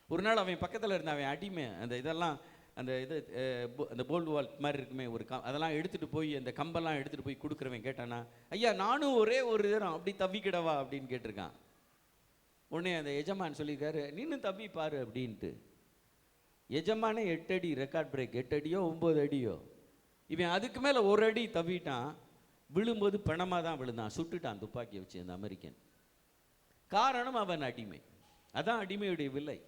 ஒரு நாள் அவன் பக்கத்தில் இருந்த அவன் அடிமை அந்த இதெல்லாம் அந்த போல்டு வால் மாதிரி இருக்குமே ஒரு அதெல்லாம் எடுத்துகிட்டு போய் அந்த கம்பெல்லாம் எடுத்துகிட்டு போய் கொடுக்குறவன் கேட்டானா, ஐயா நானும் ஒரே ஒரு தரம் அப்படி தவிக்கிடவா அப்படின்னு கேட்டிருக்கான். உடனே அந்த எஜமான் சொல்லியிருக்காரு, நீனும் தப்பி பாரு அப்படின்ட்டு. எஜமானே 8 அடி ரெக்கார்ட் பிரேக், 8 அடியோ 9 அடியோ. இவன் அதுக்கு மேலே ஒரு அடி தவிட்டான். விழும்போது பணமாக தான் விழுந்தான், சுட்டுட்டான் துப்பாக்கியை வச்சு அந்த அமெரிக்கன். காரணம் அவன் அடிமை. அதான் அடிமையுடைய விலை,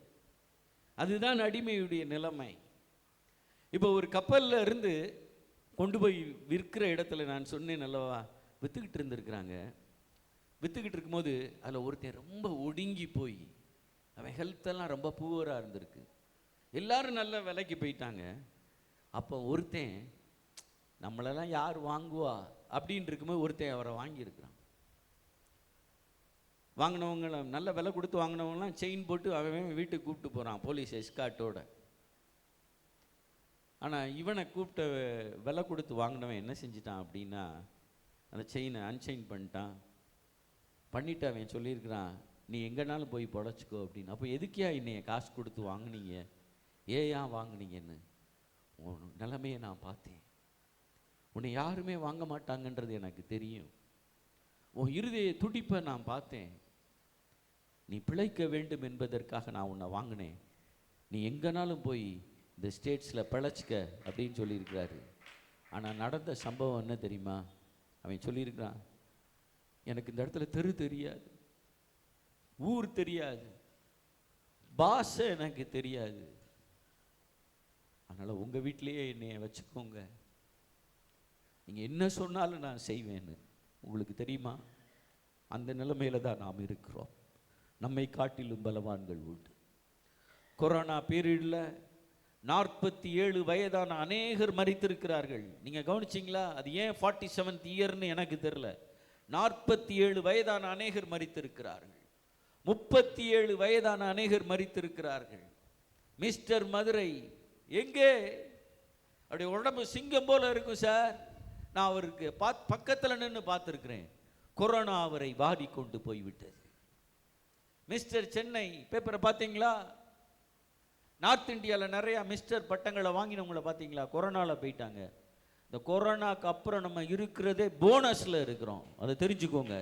அதுதான் அடிமையுடைய நிலைமை. இப்போ ஒரு கப்பலில் இருந்து கொண்டு போய் விற்கிற இடத்துல நான் சொன்னேன் அல்லவா, விற்றுக்கிட்டு இருந்திருக்கிறாங்க. விற்றுக்கிட்டு இருக்கும்போது அதில் ஒருத்தன் ரொம்ப ஒடுங்கி போய் அவன் ஹெல்த்தெல்லாம் ரொம்ப புவராக இருந்திருக்கு. எல்லாரும் நல்ல விலைக்கு போயிட்டாங்க. அப்போ ஒருத்தன் நம்மளெல்லாம் யார் வாங்குவா அப்படின்னு இருக்கும்போது ஒருத்தன் அவரை வாங்கியிருக்கிறான். வாங்கினவங்க நல்ல விலை கொடுத்து வாங்கினவங்களாம் செயின் போட்டு அவன் வீட்டுக்கு கூப்பிட்டு போகிறான் போலீஸ் எஸ்கார்ட்டோட. ஆனால் இவனை கூப்பிட்ட விலை கொடுத்து வாங்கினவன் என்ன செஞ்சிட்டான் அப்படின்னா, அந்த செயினை அன்செயின் பண்ணிட்டு அவன் சொல்லியிருக்கிறான், நீ எங்கேனாலும் போய் பொழைச்சிக்கோ அப்படின்னு. அப்போ எதுக்கியா என்னைய காசு கொடுத்து வாங்கினீங்க, ஏன் வாங்கினீங்கன்னு. உன் நிலைமையை நான் பார்த்தேன், உன்னை யாருமே வாங்க மாட்டாங்கன்றது எனக்கு தெரியும். உன் இருதய துடிப்பை நான் பார்த்தேன். நீ பிழைக்க வேண்டும் என்பதற்காக நான் உன்னை வாங்கினேன். நீ எங்கேனாலும் போய் இந்த ஸ்டேட்ஸில் பிழைச்சிக்க அப்படின்னு சொல்லியிருக்கிறாரு. ஆனால் நடந்த சம்பவம் என்ன தெரியுமா? அவன் சொல்லியிருக்கிறான், எனக்கு இந்த இடத்துல தெரு தெரியாது, ஊர் தெரியாது, பாஷை எனக்கு தெரியாது, அதனால் உங்கள் வீட்டிலேயே என்னைய வச்சுக்கோங்க, நீங்கள் என்ன சொன்னாலும் நான் செய்வேன்னு. உங்களுக்கு தெரியுமா, அந்த நிலைமையில தான் நாம் இருக்கிறோம். நம்மை காட்டிலும் பலவான்கள் உண்டு. கொரோனா பீரியடில் 47 வயதான அநேகர் மரித்திருக்கிறார்கள். நீங்கள் கவனிச்சிங்களா? அது ஏன் 47th இயர்னு எனக்கு தெரியல. 47 வயதான அநேகர் மரித்திருக்கிறார்கள். 37 வயதான அநேகர் மரித்திருக்கிறார்கள். மிஸ்டர் மதுரை எங்கே? அப்படி உடம்பு சிங்கம் போல இருக்கும் சார். நான் அவருக்கு பக்கத்தில் நின்று பார்த்துருக்கிறேன். கொரோனா அவரை வாரி கொண்டு போய்விட்டது. மிஸ்டர் சென்னை பேப்பரை பார்த்தீங்களா? நார்த் இந்தியாவில் நிறையா மிஸ்டர் பட்டங்களை வாங்கினவங்களை பார்த்தீங்களா? கொரோனாவில் போயிட்டாங்க. இந்த கொரோனாக்கு அப்புறம் நம்ம இருக்கிறதே போனஸ்ல இருக்கிறோம், அதை தெரிஞ்சுக்கோங்க.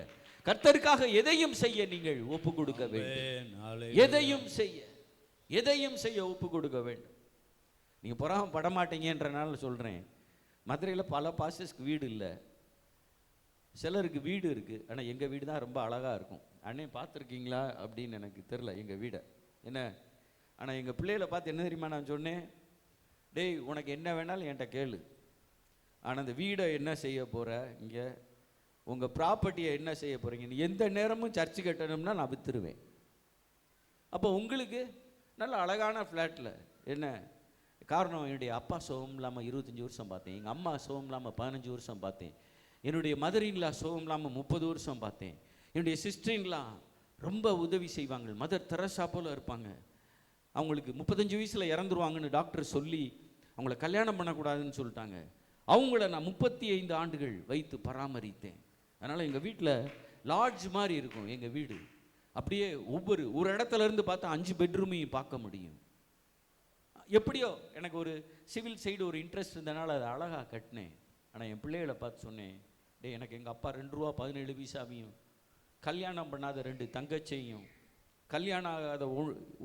கர்த்தருக்காக எதையும் செய்ய நீங்கள் ஒப்பு கொடுக்க வேண்டும். எதையும் செய்ய ஒப்பு கொடுக்க வேண்டும். நீங்க பொறாம படமாட்டீங்கன்றனால சொல்றேன். மதுரையில் பல பாஸ்டர்ஸ்க்கு வீடு இல்லை, சிலருக்கு வீடு இருக்கு. ஆனா எங்க வீடு தான் ரொம்ப அழகா இருக்கும். அண்ணே பார்த்துருக்கீங்களா அப்படின்னு எனக்கு தெரில எங்க வீடை என்ன. ஆனா எங்க பிள்ளைகளை பார்த்து என்ன தெரியுமா நான் சொன்னேன், டேய் உனக்கு என்ன வேணாலும் என்கிட்ட கேளு, ஆனால் அந்த வீடை என்ன செய்ய போற, இங்கே உங்கள் ப்ராப்பர்ட்டியை என்ன செய்ய போகிறீங்க, நீ எந்த நேரமும் சர்ச்சு கட்டணும்னா நான் விற்றுருவேன். அப்போ உங்களுக்கு நல்ல அழகான ஃப்ளாட்டில் என்ன காரணம், என்னுடைய அப்பா சோகம் இல்லாமல் 25 வருஷம் பார்த்தேன், எங்கள் அம்மா சோகம் இல்லாமல் 15 வருஷம் பார்த்தேன், என்னுடைய மதரின்லா சோகம் இல்லாமல் 30 வருஷம் பார்த்தேன், என்னுடைய சிஸ்டரின்லாம் ரொம்ப உதவி செய்வாங்க, மதர் தெரசா போல் இருப்பாங்க. அவங்களுக்கு 35 வயசில் இறந்துருவாங்கன்னு டாக்டர் சொல்லி அவங்கள கல்யாணம் பண்ணக்கூடாதுன்னு சொல்லிட்டாங்க. அவங்கள நான் 35 ஆண்டுகள் வைத்து பராமரித்தேன். அதனால் எங்கள் வீட்டில் லாட்ஜ் மாதிரி இருக்கும் எங்கள் வீடு. அப்படியே ஒரு இடத்துல இருந்து பார்த்தா 5 பெட்ரூமையும் பார்க்க முடியும். எப்படியோ எனக்கு ஒரு சிவில் சைடு ஒரு இன்ட்ரெஸ்ட் இருந்தனால அதை அழகாக கட்டினேன். ஆனால் என் பிள்ளைகளை பார்த்து சொன்னேன், டே எனக்கு எங்கள் அப்பா 2 ரூபா 17 பைசாவையும், கல்யாணம் பண்ணாத 2 தங்கச்சையும், கல்யாணம் ஆகாத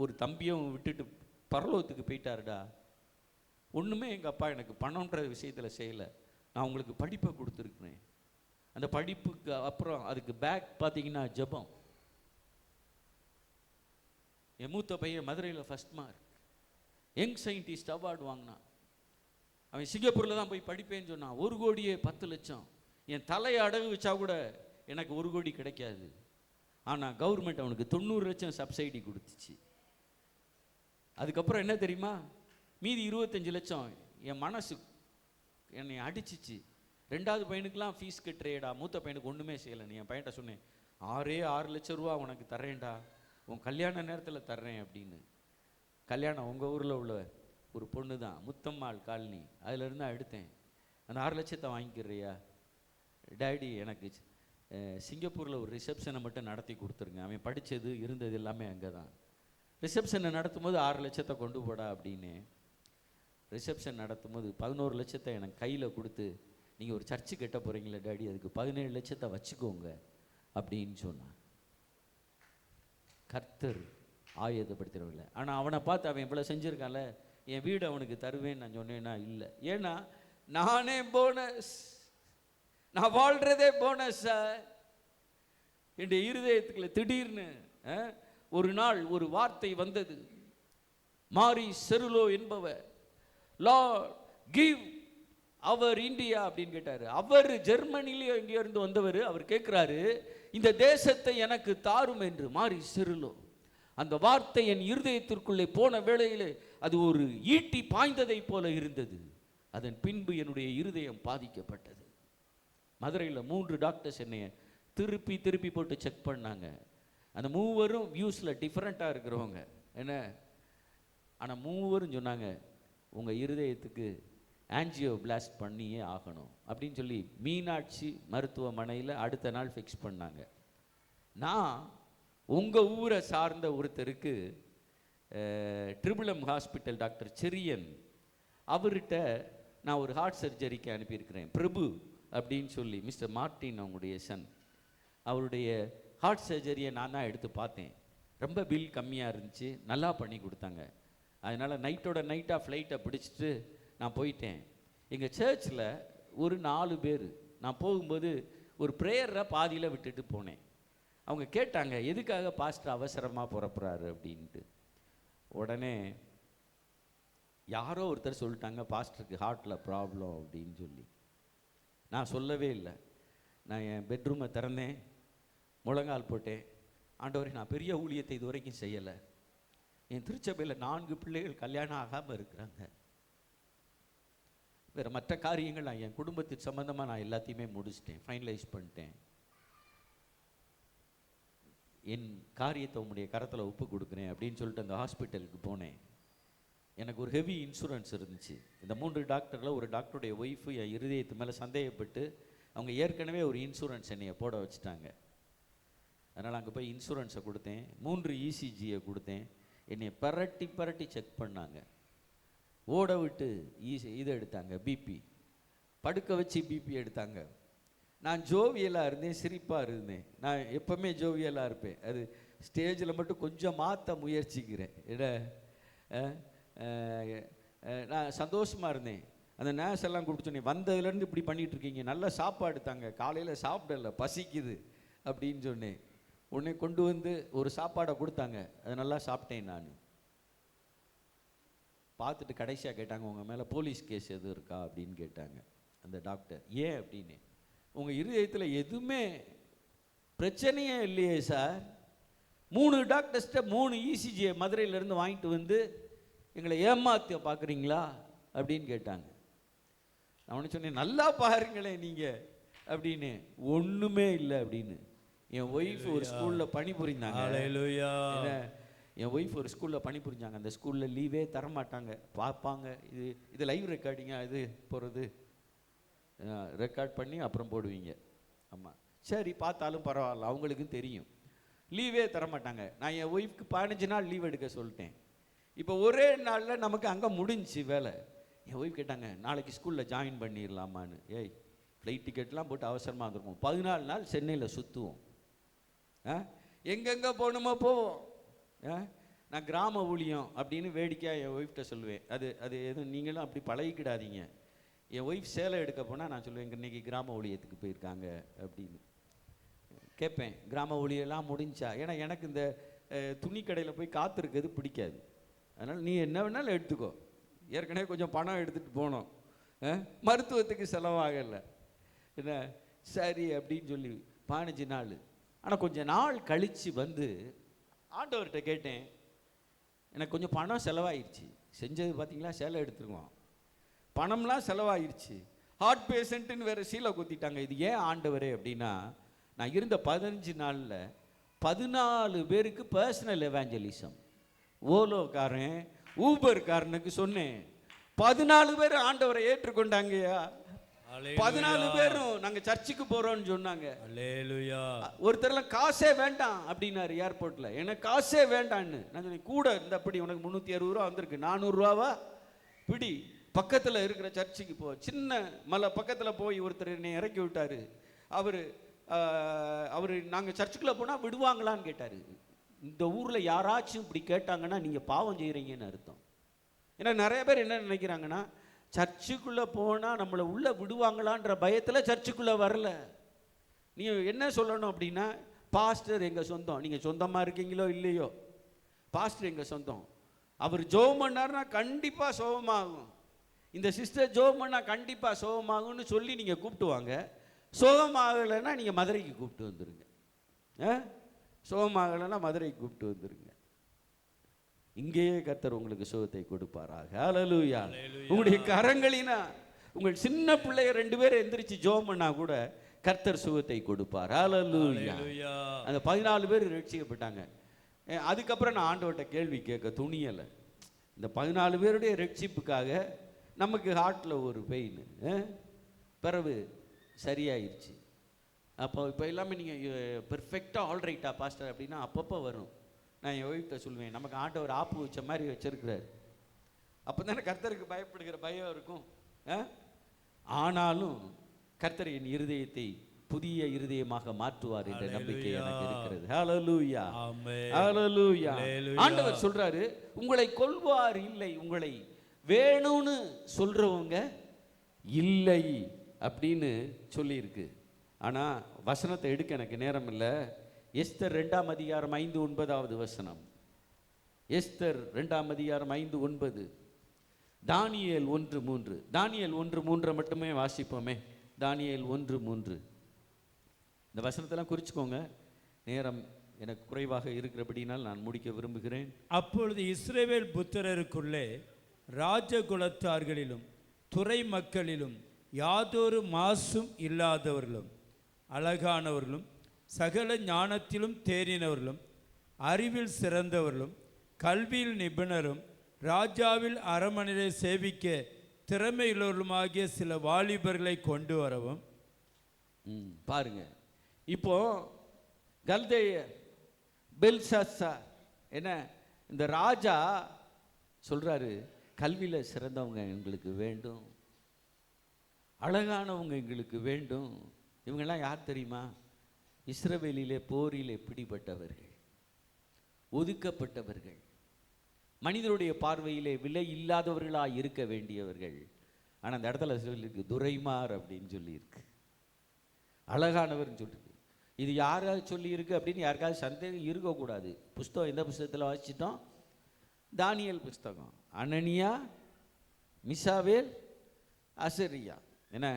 ஒரு தம்பியும் விட்டுட்டு பரலோகத்துக்கு போயிட்டாருடா. ஒன்றுமே எங்கள் அப்பா எனக்கு பணம்ன்ற விஷயத்தில் செய்யலை. நான் உங்களுக்கு படிப்பை கொடுத்துருக்குறேன். அந்த படிப்புக்கு அப்புறம் அதுக்கு பேக் பார்த்தீங்கன்னா ஜெபம். என் மூத்த பையன் மதுரையில் first mark, young scientist award வாங்கினான். அவன் சிங்கப்பூரில் தான் போய் படிப்பேன்னு சொன்னான். 1 கோடியே 10 லட்சம். என் தலையை அடகு வச்சா கூட எனக்கு 1 கோடி கிடைக்காது. ஆனால் கவர்மெண்ட் அவனுக்கு 90 லட்சம் சப்சிடி கொடுத்துச்சு. அதுக்கப்புறம் என்ன தெரியுமா, மீதி 25 லட்சம் என் மனசு என்னை அடிச்சிச்சு. 2வது பையனுக்கெலாம் ஃபீஸ் கட்டுறேடா, மூத்த பையனுக்கு ஒன்றுமே செய்யலை. நீ என் பையன்கிட்ட சொன்னேன், 6 லட்சம் ரூபா உனக்கு தர்றேன்டா, உன் கல்யாண நேரத்தில் தர்றேன் அப்படின்னு. கல்யாணம் உங்கள் ஊரில் உள்ள ஒரு பொண்ணு தான், முத்தம்மாள் காலனி, அதிலிருந்து எடுத்தேன். அந்த 6 லட்சத்தை வாங்கிக்கிறியா டேடி, எனக்கு சிங்கப்பூரில் ஒரு ரிசப்ஷனை மட்டும் நடத்தி கொடுத்துருங்க, அவன் படித்தது இருந்தது எல்லாமே அங்கே தான். ரிசப்ஷனை நடத்தும் போது 6 லட்சத்தை கொண்டு போடா அப்படின்னு. ரிசப்ஷன் நடத்தும் போது 11 லட்சத்தை எனக்கு கையில் கொடுத்து, நீங்கள் ஒரு சர்ச்சு கட்ட போகிறீங்களே டேடி, அதுக்கு 17 லட்சத்தை வச்சுக்கோங்க அப்படின்னு சொன்னான். கர்த்தர் ஆயத்தப்படுத்துறவில்லை. ஆனால் அவனை பார்த்து அவன் இவ்வளோ செஞ்சுருக்கான்ல, என் வீடு அவனுக்கு தருவேன்னு நான் சொன்னேன்னா இல்லை. ஏன்னா நானே போனஸ், நான் வாழ்கிறதே போனஸ். என்னுடைய இருதயத்துக்குள்ள திடீர்னு ஒரு நாள் ஒரு வார்த்தை வந்தது. மாரி செருலோ என்பவர், லார்ட் கிவ் அவர் இந்தியா அப்படின்னு கேட்டாரு. அவர் ஜெர்மனிலேயோ எங்கேயோ இருந்து வந்தவர். அவர் கேட்குறாரு, இந்த தேசத்தை எனக்கு தாரும் என்று. மாரி செருலோ, அந்த வார்த்தை என் இருதயத்திற்குள்ளே போன வேளையிலே அது ஒரு ஈட்டி பாய்ந்ததை போல இருந்தது. அதன் பின்பு என்னுடைய இருதயம் பாதிக்கப்பட்டது. மதுரையில் 3 டாக்டர்ஸ் என்னைய திருப்பி திருப்பி போட்டு செக் பண்ணாங்க. அந்த 3 வியூஸில் டிஃப்ரெண்ட்டாக இருக்கிறவங்க என்ன. ஆனால் 3 சொன்னாங்க, உங்கள் இருதயத்துக்கு ஆன்ஜியோ பிளாஸ்ட் பண்ணியே ஆகணும் அப்படின்னு சொல்லி மீனாட்சி மருத்துவமனையில் அடுத்த நாள் ஃபிக்ஸ் பண்ணாங்க. நான் உங்கள் ஊரை சார்ந்த ஒருத்தருக்கு triple M hospital doctor Cherian, அவர்கிட்ட நான் ஒரு ஹார்ட் சர்ஜரிக்கு அனுப்பியிருக்கிறேன். பிரபு அப்படின்னு சொல்லி, மிஸ்டர் மார்ட்டின் அவங்களுடைய சன், அவருடைய ஹார்ட் சர்ஜரியை நான் தான் எடுத்து பார்த்தேன். ரொம்ப பில் கம்மியாக இருந்துச்சு, நல்லா பண்ணி கொடுத்தாங்க. அதனால் நைட்டோட நைட்டாக ஃப்ளைட்டை பிடிச்சிட்டு நான் போயிட்டேன். எங்கள் சர்ச்சில் ஒரு 4 பேர், நான் போகும்போது ஒரு ப்ரேயரை பாதியில் விட்டுட்டு போனேன். அவங்க கேட்டாங்க, எதுக்காக பாஸ்டர் அவசரமாக புறப்புறாரு அப்படின்ட்டு. உடனே யாரோ ஒருத்தர் சொல்லிட்டாங்க, பாஸ்டருக்கு ஹார்ட்டில் ப்ராப்ளம் அப்படின்னு சொல்லி. நான் சொல்லவே இல்லை. நான் என் பெட்ரூமை திறந்தேன், முழங்கால் போட்டேன். ஆண்டவரே, நான் பெரிய ஊழியத்தை இது வரைக்கும் செய்யலை. என் திருச்சபையில் 4 பிள்ளைகள் கல்யாணம் ஆகாமல் இருக்கிறாங்க. வேறு மற்ற காரியங்கள் நான் என் குடும்பத்துக்கு சம்மந்தமாக நான் எல்லாத்தையுமே முடிச்சிட்டேன், ஃபைனலைஸ் பண்ணிட்டேன். என் காரியத்தை உங்களுடைய கரத்தில் ஒப்பு கொடுக்குறேன் அப்படின்னு சொல்லிட்டு அந்த ஹாஸ்பிட்டலுக்கு போனேன். எனக்கு ஒரு ஹெவி இன்சூரன்ஸ் இருந்துச்சு. இந்த 3 டாக்டரில் ஒரு டாக்டருடைய ஒய்ஃபு என் இருதயத்து மேலே சந்தேகப்பட்டு அவங்க ஏற்கனவே ஒரு இன்சூரன்ஸ் என்னையை போட வச்சுட்டாங்க. அதனால் அங்கே போய் இன்சூரன்ஸை கொடுத்தேன், 3 இசிஜியை கொடுத்தேன். என்னை பரட்டி பரட்டி செக் பண்ணாங்க, ஓட விட்டு இதை எடுத்தாங்க, பிபி. படுக்க வச்சு பிபி எடுத்தாங்க. நான் ஜோவியலாக இருந்தேன், சிரிப்பாக இருந்தேன். நான் எப்பவுமே ஜோவியலாக இருப்பேன். அது ஸ்டேஜில் மட்டும் கொஞ்சம் மாற்ற முயற்சிக்கிறேன். நான் சந்தோஷமாக இருந்தேன். அந்த நேஸ் எல்லாம் கொடுத்தோன்னே, வந்ததுலேருந்து இப்படி பண்ணிகிட்டு இருக்கீங்க, நல்ல சாப்பாடு தாங்க, காலையில் சாப்பிடல, பசிக்குது அப்படின்னு சொன்னேன். உடனே கொண்டு வந்து ஒரு சாப்பாடை கொடுத்தாங்க, அதை நல்லா சாப்பிட்டேன். நான் பார்த்துட்டு கடைசியாக கேட்டாங்க, உங்கள் மேலே போலீஸ் கேஸ் எதுவும் இருக்கா அப்படின்னு கேட்டாங்க அந்த டாக்டர். ஏன் அப்படின்னு, உங்கள் இருதயத்தில் எதுவுமே பிரச்சனையே இல்லையே சார், 3 டாக்டர்ஸ்ட்ட 3 இசிஜியை மதுரையிலேருந்து வாங்கிட்டு வந்து எங்களை ஏமாற்ற பார்க்குறீங்களா அப்படின்னு கேட்டாங்க. நான் ஒன்று சொன்னேன், நல்லா பாருங்களேன் நீங்கள் அப்படின்னு. ஒன்றுமே இல்லை அப்படின்னு. என் ஒய்ஃப் ஒரு ஸ்கூலில் பணிபுரிந்தாங்க. என் ஒய்ஃப் ஒரு ஸ்கூலில் பணிபுரிஞ்சாங்க. அந்த ஸ்கூலில் லீவே தரமாட்டாங்க, பார்ப்பாங்க. இது லைவ் ரெக்கார்டிங்காக இது போகிறது, ரெக்கார்ட் பண்ணி அப்புறம் போடுவீங்க. ஆமாம், சரி பார்த்தாலும் பரவாயில்ல, அவங்களுக்கும் தெரியும். லீவே தரமாட்டாங்க. நான் என் ஒய்ஃப்க்கு 15 நாள் லீவ் எடுக்க சொல்லிட்டேன். இப்போ ஒரே நாளில் நமக்கு அங்கே முடிஞ்சு வேலை. என் ஒய்ஃப் கேட்டாங்க, நாளைக்கு ஸ்கூலில் ஜாயின் பண்ணிடலாமான்னு. ஏய், ஃப்ளைட் டிக்கெட்லாம் போட்டு அவசரமாக வந்துருக்கோம், 14 நாள் சென்னையில் சுற்றுவோம், எங்கெங்கே போகணுமோ போவோம். நான் கிராம ஊழியம் அப்படின்னு வேடிக்கையாக என் ஒய்ஃப்கிட்ட சொல்லுவேன். அது எதுவும் நீங்களும் அப்படி பழகிக்கிடாதீங்க. என் ஒய்ஃப் சேலை எடுக்க போனால் நான் சொல்லுவேன், இன்றைக்கி கிராம ஊழியத்துக்கு போயிருக்காங்க அப்படின்னு கேட்பேன். கிராம ஊழியெல்லாம் முடிஞ்சா, ஏன்னா எனக்கு இந்த துணி கடையில் போய் காத்திருக்கிறது பிடிக்காது. அதனால் நீ என்ன வேணாலும் எடுத்துக்கோ, ஏற்கனவே கொஞ்சம் பணம் எடுத்துகிட்டு போனோம், மருத்துவத்துக்கு செலவாகலை என்ன, சரி அப்படின்னு சொல்லி 15 நாள். ஆனால் கொஞ்சம் நாள் கழித்து வந்து ஆண்டவர்கிட்ட கேட்டேன், எனக்கு கொஞ்சம் பணம் செலவாயிடுச்சு. செஞ்சது பார்த்தீங்களா, சேலை எடுத்துருவோம், பணம்லாம் செலவாயிடுச்சு, ஹார்ட் பேஷண்ட்டுன்னு வேறு சீலை குத்திட்டாங்க. இது ஏன் ஆண்டவரே அப்படின்னா, நான் இருந்த 15 நாளில் 14 பேருக்கு பர்சனல் எவாஞ்சலிசம், ஓலோக்காரன் ஊபர்காரனுக்கு சொன்னேன். 14 பேர் ஆண்டவரை ஏற்றுக்கொண்டாங்கய்யா. 14 பேரும் நாங்க சர்ச்சுக்கு போறோம்னு சொன்னாங்க. ஒருத்தர்லாம் காசே வேண்டாம் அப்படின்னாரு ஏர்போர்ட்ல, எனக்கு காசே வேண்டான்னு. நான் சொன்னேன், கூட இந்த அப்படி உனக்கு 360 ரூபா வந்திருக்கு, 400 ரூபாவா பிடி, பக்கத்துல இருக்கிற சர்ச்சுக்கு போ. சின்ன மலை பக்கத்துல போய் ஒருத்தர் என்னை இறக்கி விட்டாரு. அவரு நாங்க சர்ச்சுக்குள்ள போனா விடுவாங்களான்னு கேட்டாரு. இந்த ஊர்ல யாராச்சும் இப்படி கேட்டாங்கன்னா நீங்க பாவம் செய்யறீங்கன்னு அர்த்தம். ஏன்னா நிறைய பேர் என்ன நினைக்கிறாங்கன்னா, சர்ச்சுக்குள்ள போனா நம்மளை உள்ள விடுவாங்களான்ற பயத்துல சர்ச்சுக்குள்ள வரல. நீ என்ன சொல்லணும் அப்படின்னா, பாஸ்டர் எங்க சொந்தம், நீங்க சொந்தமா இருக்கீங்களோ இல்லையோ, பாஸ்டர் எங்க சொந்தம், அவர் ஜெபம் பண்ணாருன்னா கண்டிப்பா சோகமாகும், இந்த சிஸ்டர் ஜெபம் பண்ணா கண்டிப்பா சோகமாகும்னு சொல்லி நீங்க கூப்பிட்டு வாங்க. சோகமாகலைன்னா நீங்க மதுரைக்கு கூப்பிட்டு வந்துருங்க, சோகமாகலைன்னா மதுரைக்கு கூப்பிட்டு வந்துருங்க. இங்கேயே கர்த்தர் உங்களுக்கு சுகத்தை கொடுப்பாராக. ஹல்லேலூயா. உங்களுடைய கரங்களினா உங்கள் சின்ன பிள்ளைய 2 பேர் எந்திரிச்சு ஜெபம் பண்ணா கூட கர்த்தர் சுகத்தை கொடுப்பார். ஹல்லேலூயா. அந்த 14 பேர் ரட்சிக்கப்பட்டாங்க. அதுக்கப்புறம் நான் ஆண்டவர்கிட்ட கேள்வி கேட்க துணியலை. இந்த 14 பேருடைய ரட்சிப்புக்காக நமக்கு ஹார்ட்டில் ஒரு பெயின், பிறகு சரியாயிருச்சு. அப்போ இப்போ எல்லாமே நீங்கள் பெர்ஃபெக்டாக ஆல்ரைட்டா பாஸ்டர் அப்படின்னா அப்பப்போ வரும். நான் என் ஒய்ஃப்ட்ட சொல்லுவேன், நமக்கு ஆண்டவர் ஆப்பு வச்ச மாதிரி வச்சிருக்கிறார், அப்போ தானே கர்த்தருக்கு பயப்படுகிற பயம் இருக்கும். ஆனாலும் கர்த்தர் என் இருதயத்தை புதிய இருதயமாக மாற்றுவார் என்ற நம்பிக்கை எனக்கு இருக்கிறது. ஹல்லேலூயா, ஹல்லேலூயா. ஆண்டவர் சொல்றாரு, உங்களை கொல்வார் இல்லை, உங்களை வேணும்னு சொல்றவங்க இல்லை அப்படின்னு சொல்லியிருக்கு. ஆனால் வசனத்தை எடுக்க எனக்கு நேரம் இல்லை. எஸ்தர் 2ஆம் அதிகாரம் 5:9 வசனம். எஸ்தர் 2ஆம் அதிகாரம் 5:9. தானியேல் 1:3. தானியேல் 1:3 மட்டுமே வாசிப்போமே. தானியேல் 1:3. இந்த வசனத்தெல்லாம் குறிச்சுக்கோங்க, நேரம் எனக்கு குறைவாக இருக்கிறபடினால் நான் முடிக்க விரும்புகிறேன். அப்பொழுது இஸ்ரவேல் புத்திரருக்குள்ளே ராஜகுலத்தார்களிலும் துறை மக்களிலும் யாதொரு மாசும் இல்லாதவர்களும் அழகானவர்களும் சகல ஞானத்திலும் தேறினவர்களும் அறிவில் சிறந்தவர்களும் கல்வியில் நிபுணரும் ராஜாவில் அரமனையை சேவிக்க திறமையுள்ளவர்களுமாகிய சில வாலிபர்களை கொண்டு வரவும். பாருங்க, இப்போ கல்தேயர் பெல்ஷாத்சார் என்ன, இந்த ராஜா சொல்றாரு, கல்வியில் சிறந்தவங்க எங்களுக்கு வேண்டும், அழகானவங்க எங்களுக்கு வேண்டும். இவங்கெல்லாம் யார் தெரியுமா? இஸ்ரவேலிலே போரிலே பிடிபட்டவர்கள், ஒதுக்கப்பட்டவர்கள், மனிதருடைய பார்வையிலே விலை இல்லாதவர்களாக இருக்க வேண்டியவர்கள். ஆனால் அந்த இடத்துல சொல்லியிருக்கு துரைமார் அப்படின்னு சொல்லியிருக்கு, அழகானவர்னு சொல்லியிருக்கு. இது யாராவது சொல்லியிருக்கு அப்படின்னு யாருக்காவது சந்தேகம் இருக்கக்கூடாது. புஸ்தகம் எந்த புஸ்தகத்தில் வாசிச்சிட்டோம்? தானியேல் புஸ்தகம். அனனியா, மிசாவேல், அசரியா. என்ன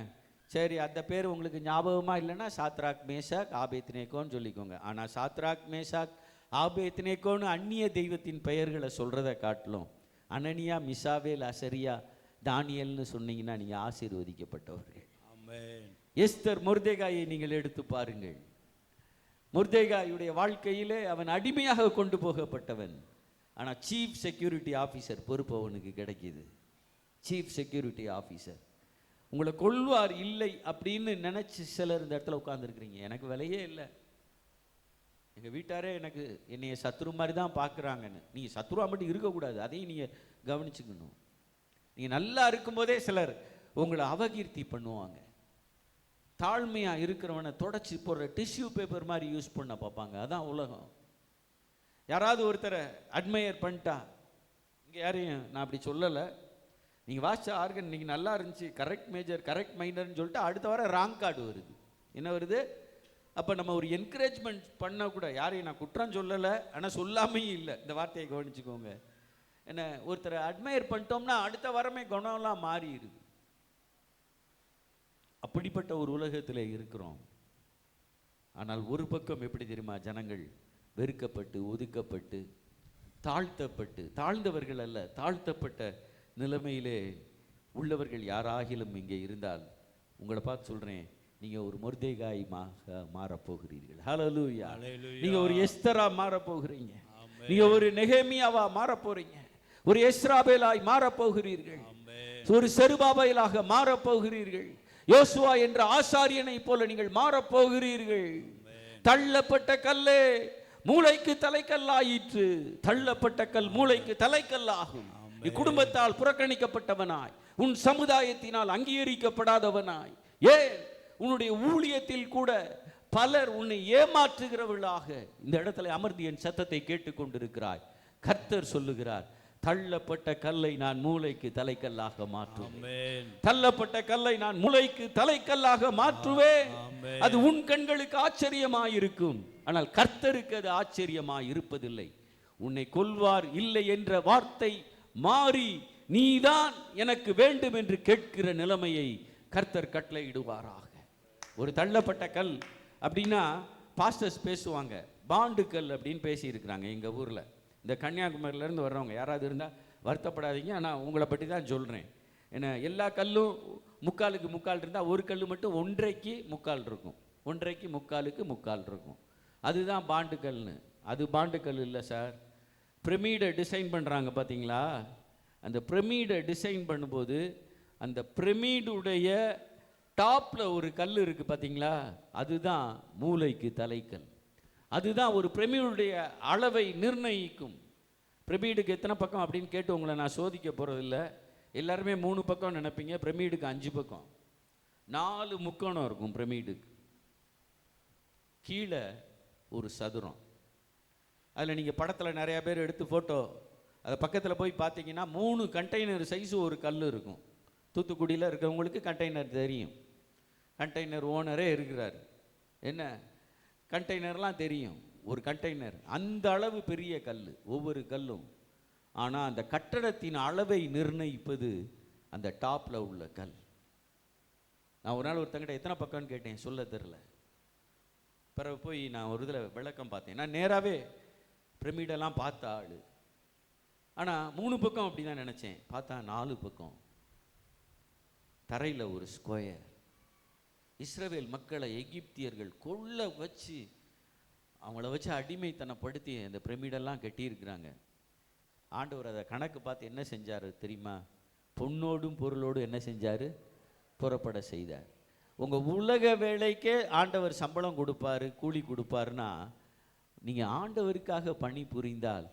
சரி, அந்த பேர் உங்களுக்கு ஞாபகமாக இல்லைன்னா சாத்ராக், மேஷாக், ஆபேத்நேகோன்னு சொல்லிக்கோங்க. ஆனால் சாத்ராக், மேஷாக், ஆபேத்நேகோன்னு அந்நிய தெய்வத்தின் பெயர்களை சொல்கிறத காட்டிலும் அனனியா, மிசாவேல், அசரியா, தானியல்னு சொன்னீங்கன்னா நீங்கள் ஆசீர்வதிக்கப்பட்டவர்கள். ஆமென். எஸ்தர், மொர்தெகாயை நீங்கள் எடுத்து பாருங்கள். மொர்தெகாயுடைய வாழ்க்கையிலே அவன் அடிமையாக கொண்டு போகப்பட்டவன். ஆனால் சீஃப் செக்யூரிட்டி ஆஃபீஸர் பொறுப்பு அவனுக்கு கிடைக்கிது. Chief security officer. உங்களை கொல்வார் இல்லை அப்படின்னு நினச்சி சிலர் இந்த இடத்துல உட்காந்துருக்குறீங்க. எனக்கு விலையே இல்லை, எங்கள் வீட்டாரே எனக்கு என்னைய சத்ரு மாதிரி தான் பார்க்குறாங்கன்னு. நீங்கள் சத்ருவா மட்டும் இருக்கக்கூடாது, அதையும் நீங்கள் கவனிச்சுக்கணும். நீங்கள் நல்லா இருக்கும்போதே சிலர் உங்களை அவகீர்த்தி பண்ணுவாங்க. தாழ்மையாக இருக்கிறவனை தொடச்சி போடுற டிஷ்யூ பேப்பர் மாதிரி யூஸ் பண்ண பார்ப்பாங்க. அதான் உலகம். யாராவது ஒருத்தரை அட்மையர் பண்ணிட்டா, இங்கே யாரையும் நான் அப்படி சொல்லலை, நீங்கள் வாட்ச ஆர்கன் இன்னைக்கு நல்லா இருந்துச்சு, கரெக்ட் மேஜர், கரெக்ட் மைனர்னு சொல்லிட்டு அடுத்த வாரம் ராங் கார்டு வருது. என்ன வருது? அப்போ நம்ம ஒரு என்கரேஜ்மெண்ட் பண்ணக்கூட, யாரையும் நான் குற்றம் சொல்லலை, ஆனால் சொல்லாமையும் இல்லை. இந்த வார்த்தையை கவனிச்சுக்கோங்க. என்ன, ஒருத்தரை அட்மையர் பண்ணிட்டோம்னா அடுத்த வாரமே குணம்லாம் மாறிடுது. அப்படிப்பட்ட ஒரு உலகத்தில் இருக்கிறோம். ஆனால் ஒரு பக்கம் எப்படி தெரியுமா? ஜனங்கள் வெறுக்கப்பட்டு, ஒதுக்கப்பட்டு, தாழ்த்தப்பட்டு, தாழ்ந்தவர்கள் அல்ல, தாழ்த்தப்பட்ட நிலைமையிலே உள்ளவர்கள் யாராகிலும் இங்கே இருந்தால் உங்களை பார்த்து சொல்கிறேன், நீங்கள் ஒரு மொர்தெகாயாக மாறப்போகிறீர்கள். ஹல்லேலூயா. நீங்கள் ஒரு எஸ்தரா மாறப்போகிறீங்க. நீங்கள் ஒரு நெகேமியாவா மாறப்போறீங்க. ஒரு எஸ்ராபேலாய் மாறப்போகிறீர்கள். ஒரு செருபாபேலாக மாறப்போகிறீர்கள். யோசுவா என்ற ஆசாரியனை போல நீங்கள் மாறப்போகிறீர்கள். தள்ளப்பட்ட கல்லே மூளைக்கு தலைக்கல்லாயிற்று. தள்ளப்பட்ட கல் மூளைக்கு தலைக்கல்லாகும். குடும்பத்தால் புறக்கணிக்கப்பட்டவனாய், உன் சமுதாயத்தினால் அங்கீகரிக்கப்படாதவனாய், ஏன் உன்னுடைய ஊழியத்தில் கூட பலர் உன்னை ஏமாற்றுகிறவர்களாக இந்த இடத்துல அமர்ந்து என் சத்தத்தை கேட்டுக்கொண்டிருக்கிறாய். கர்த்தர் சொல்லுகிறார், தள்ளப்பட்ட கல்லை நான் மூளைக்கு தலைக்கல்லாக மாற்றுவேன். தள்ளப்பட்ட கல்லை நான் மூளைக்கு தலைக்கல்லாக மாற்றுவேன். அது உன் கண்களுக்கு ஆச்சரியமாயிருக்கும், ஆனால் கர்த்தருக்கு அது ஆச்சரியமாய் இருப்பதில்லை. உன்னை கொல்வார் இல்லை என்ற வார்த்தை மாறி நீதான் எனக்கு வேண்டும் என்று கேட்கிற நிலைமையை கர்த்தர் கட்டளையிடுவாராக. ஒரு தள்ளப்பட்ட கல் அப்படின்னா பாஸ்டர்ஸ் பேசுவாங்க, பாண்டு கல் அப்படின்னு பேசியிருக்கிறாங்க. எங்கள் ஊரில் இந்த கன்னியாகுமரியிலேருந்து வர்றவங்க யாராவது இருந்தால் வருத்தப்படாதீங்க, ஆனால் உங்களை பற்றி தான் சொல்கிறேன். ஏன்னா எல்லா கல்லும் முக்காலுக்கு முக்கால் இருந்தால் ஒரு கல் மட்டும் 1.5க்கு முக்கால் இருக்கும். 1.5க்கு முக்காலுக்கு முக்கால் இருக்கும். அதுதான் பாண்டு கல்னு. அது பாண்டு கல் இல்லை சார். பிரமிடை டிசைன் பண்ணுறாங்க பார்த்தீங்களா? அந்த பிரமிடை டிசைன் பண்ணும்போது அந்த பிரமிடுடைய டாப்பில் ஒரு கல் இருக்குது பார்த்தீங்களா? அதுதான் மூளைக்கு தலைக்கல். அதுதான் ஒரு பிரமிடுடைய அளவை நிர்ணயிக்கும். பிரமிடுக்கு எத்தனை பக்கம் அப்படின்னு கேட்டு உங்களை நான் சோதிக்க போகிறதில்ல. எல்லாருமே 3 பக்கம் நினைப்பீங்க. பிரமிடுக்கு 5 பக்கம், 4 முக்கோணம் இருக்கும். பிரமிடுக்கு கீழே ஒரு சதுரம். அதில் நீங்கள் படத்தில் நிறையா பேர் எடுத்து ஃபோட்டோ, அதை பக்கத்தில் போய் பார்த்தீங்கன்னா 3 கண்டெய்னர் சைஸு ஒரு கல் இருக்கும். தூத்துக்குடியில் இருக்கிறவங்களுக்கு கண்டெய்னர் தெரியும். கண்டெய்னர் ஓனரே இருக்கிறார். என்ன கண்டெய்னர்லாம் தெரியும். ஒரு கண்டெய்னர் அந்த அளவு பெரிய கல், ஒவ்வொரு கல்லும். ஆனால் அந்த கட்டடத்தின் அளவை நிர்ணயிப்பது அந்த டாப்பில் உள்ள கல். நான் ஒரு நாள் ஒருத்தங்கிட்ட எத்தனை பக்கம்னு கேட்டேன், சொல்ல தெரில. பிறகு போய் நான் ஒரு இதில் விளக்கம் பார்த்தேன். நான் நேராகவே பிரமிடெல்லாம் பார்த்த ஆள், ஆனால் 3 பக்கம் அப்படி தான் நினச்சேன். பார்த்தா 4 பக்கம். தரையில் ஒரு ஸ்கொயர். இஸ்ரவேல் மக்களை எகிப்தியர்கள் கொள்ள வச்சு, அவங்கள வச்சு அடிமைத்தனப்படுத்தி அந்த பிரமிடெல்லாம் கட்டியிருக்கிறாங்க. ஆண்டவர் அதை கணக்கு பார்த்து என்ன செஞ்சார் தெரியுமா? பொன்னோடும் பொருளோடும் என்ன செஞ்சார்? புறப்பட செய்தார். உங்கள் உலக வேலைக்கே ஆண்டவர் சம்பளம் கொடுப்பாரு, கூலி கொடுப்பாருன்னா, நீங்கள் ஆண்டவருக்காக பணி புரிந்தால்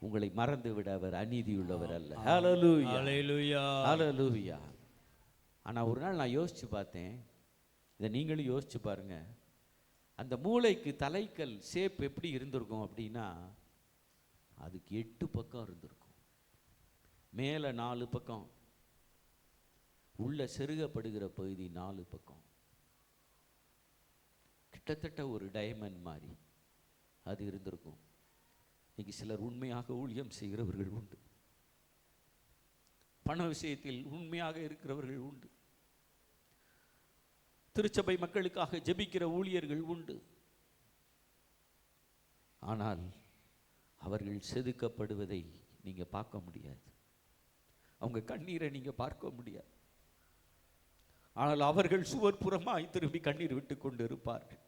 உங்களை மறந்து விட அவர் அநீதியுள்ளவர் அல்ல. ஹல்லேலூயா, ஹல்லேலூயா, ஹல்லேலூயா. ஆனால் ஒரு நாள் நான் யோசித்து பார்த்தேன், இதை நீங்களும் யோசிச்சு பாருங்க. அந்த மூளைக்கு தலைக்கல் ஷேப் எப்படி இருந்திருக்கும் அப்படின்னா, அதுக்கு 8 பக்கம் இருந்திருக்கும். மேலே 4 பக்கம், உள்ள செருகப்படுகிற பகுதி 4 பக்கம். கிட்டத்தட்ட ஒரு டைமண்ட் மாதிரி அது இருந்திருக்கும். இன்னைக்கு சிலர் உண்மையாக ஊழியம் செய்கிறவர்கள் உண்டு, பண விஷயத்தில் உண்மையாக இருக்கிறவர்கள் உண்டு, திருச்சபை மக்களுக்காக ஜெபிக்கிற ஊழியர்கள் உண்டு. ஆனால் அவர்கள் செதுக்கப்படுவதை நீங்க பார்க்க முடியாது, அவங்க கண்ணீரை நீங்க பார்க்க முடியாது. ஆனால் அவர்கள் சுவர்புறமாய் திரும்பி கண்ணீர் விட்டு கொண்டு இருப்பார்கள்.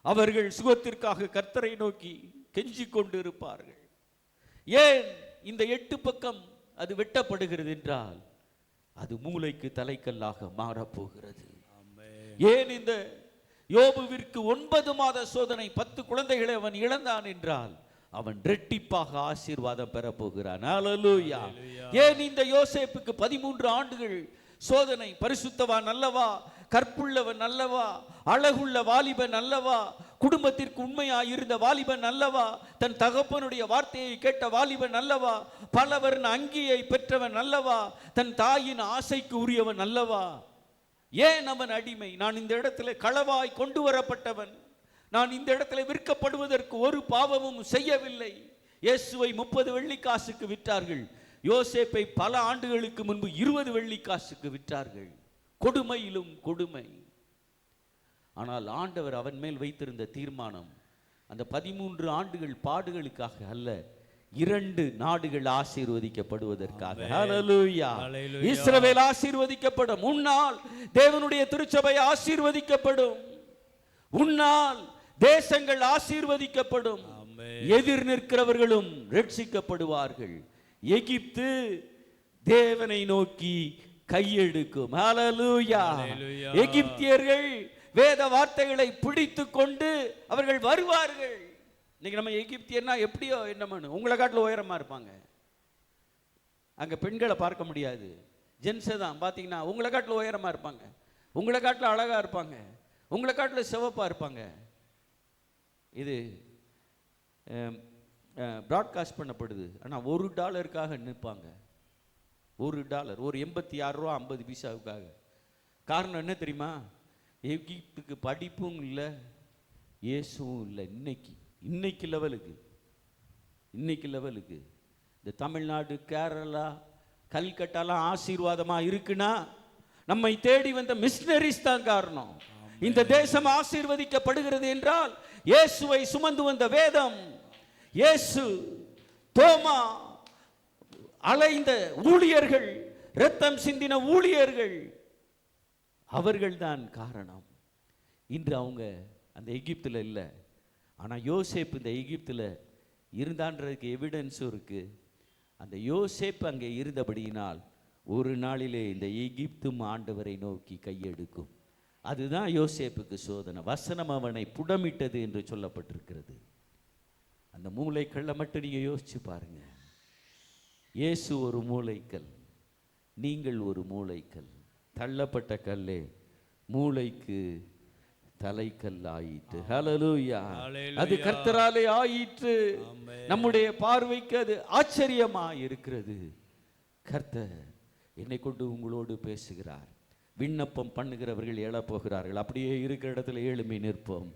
அவர்கள் சுகத்திற்காக கர்த்தரை நோக்கி கெஞ்சிக் கொண்டு இருப்பார்கள். ஏன் இந்த 8 பக்கம் அது வெட்டப்படுகிறது என்றால், அது மூளைக்கு தலைக்கல்லாக மாறப்போகிறது. ஏன் இந்த யோபுவிற்கு 9 மாத சோதனை, 10 குழந்தைகளை அவன் இழந்தான் என்றால், அவன் இரட்டிப்பாக ஆசீர்வாதம் பெற போகிறான். ஹல்லேலூயா. ஏன் இந்த யோசேப்புக்கு 13 ஆண்டுகள் சோதனை? பரிசுத்தவான் அல்லவா, கற்புள்ளவன் அல்லவா, அழகுள்ள வாலிபன் அல்லவா, குடும்பத்திற்கு உண்மையாய் இருந்த வாலிபன் அல்லவா, தன் தகப்பனுடைய வார்த்தையை கேட்ட வாலிபன் அல்லவா, பலவரின் அங்கியை பெற்றவன் அல்லவா, தன் தாயின் ஆசைக்கு உரியவன் அல்லவா. ஏன் அவன் அடிமை? நான் இந்த இடத்துல களவாய் கொண்டு வரப்பட்டவன், நான் இந்த இடத்துல விற்கப்படுவதற்கு ஒரு பாவமும் செய்யவில்லை. இயேசுவை 30 வெள்ளிக்காசுக்கு விற்றார்கள், யோசேப்பை பல ஆண்டுகளுக்கு முன்பு 20 வெள்ளிக்காசுக்கு விற்றார்கள். கொடுமையிலும் கொடுமை. ஆனால் ஆண்டவர் அவன் மேல் வைத்திருந்த தீர்மானம் அந்த 13 ஆண்டுகள் பாடுகளுக்காக அல்ல, 2 நாடுகள் ஆசீர்வதிக்கப்படுவதற்காக. ஹல்லேலூயா. இஸ்ரவேல் ஆசீர்வதிக்கப்படும். உன்னால் தேவனுடைய திருச்சபை ஆசீர்வதிக்கப்படும். உன்னால் தேசங்கள் ஆசீர்வதிக்கப்படும். எதிர் நிற்கிறவர்களும் ரட்சிக்கப்படுவார்கள். எகிப்து தேவனை நோக்கி கையெடுக்கும். ஹல்லேலூயா. எகிப்தியர்கள் வேத வார்த்தைகளை பிடித்து கொண்டு அவர்கள் வருவார்கள். இன்னைக்கு நம்ம எகிப்தியர்னா எப்படியோ என்னமானு, உங்களை காட்டில் உயரமா இருப்பாங்க. அங்க பெண்களை பார்க்க முடியாது, ஜென்ஸை தான் பார்த்தீங்கன்னா உங்களை காட்டில் உயரமா இருப்பாங்க, உங்களை காட்டில் அழகா இருப்பாங்க, உங்களை காட்டில் சிவப்பா இருப்பாங்க. இது ப்ராட்காஸ்ட் பண்ணப்படுது. ஆனால் $1 நிற்பாங்க. $1, ஒரு 86 ரூபா 50 பைசாவுக்காக. காரணம் என்ன தெரியுமா? எகிப்துக்கு படிப்பும் இல்லை, இயேசுவும் இல்லை. இன்னைக்கு லெவலுக்கு இந்த தமிழ்நாடு, கேரளா, கல்கட்டாலாம் ஆசீர்வாதமா இருக்குன்னா நம்மை தேடி வந்த மிஷனரிஸ் தான் காரணம். இந்த தேசம் ஆசீர்வதிக்கப்படுகிறது என்றால் இயேசுவை சுமந்து வந்த வேதம், இயேசு, தோமா, அலைந்த ஊழியர்கள், இரத்தம் சிந்தின ஊழியர்கள், அவர்கள்தான் காரணம். இன்று அவங்க அந்த எகிப்தில் இல்லை. ஆனால் யோசேப்பு இந்த எகிப்தில் இருந்தான்றதுக்கு எவிடன்ஸும் இருக்கு. அந்த யோசேப்பு அங்கே இருந்தபடியினால் ஒரு நாளிலே இந்த எகிப்தும் ஆண்டவரை நோக்கி கையெடுக்கும். அதுதான் யோசேப்புக்கு சோதனை. வசனம் அவனை புடமிட்டது என்று சொல்லப்பட்டிருக்கிறது. அந்த மூளைக்கல்லை மட்டும் நீங்க யோசிச்சு பாருங்க. இயேசு ஒரு மூளைக்கல், நீங்கள் ஒரு மூளைக்கல். தள்ளப்பட்ட கல்லே மூளைக்கு தலைக்கல் ஆயிற்று. ஹல்லேலூயா. அது கர்த்தராலே ஆயிற்று. நம்முடைய பார்வைக்கு அது ஆச்சரியமா இருக்கிறது. கர்த்தர் என்னை கொண்டு உங்களோடு பேசுகிறார். விண்ணப்பம் பண்ணுகிறவர்கள் எழப்போகிறார்கள். அப்படியே இருக்கிற இடத்துல எழும்பி நிற்போம்.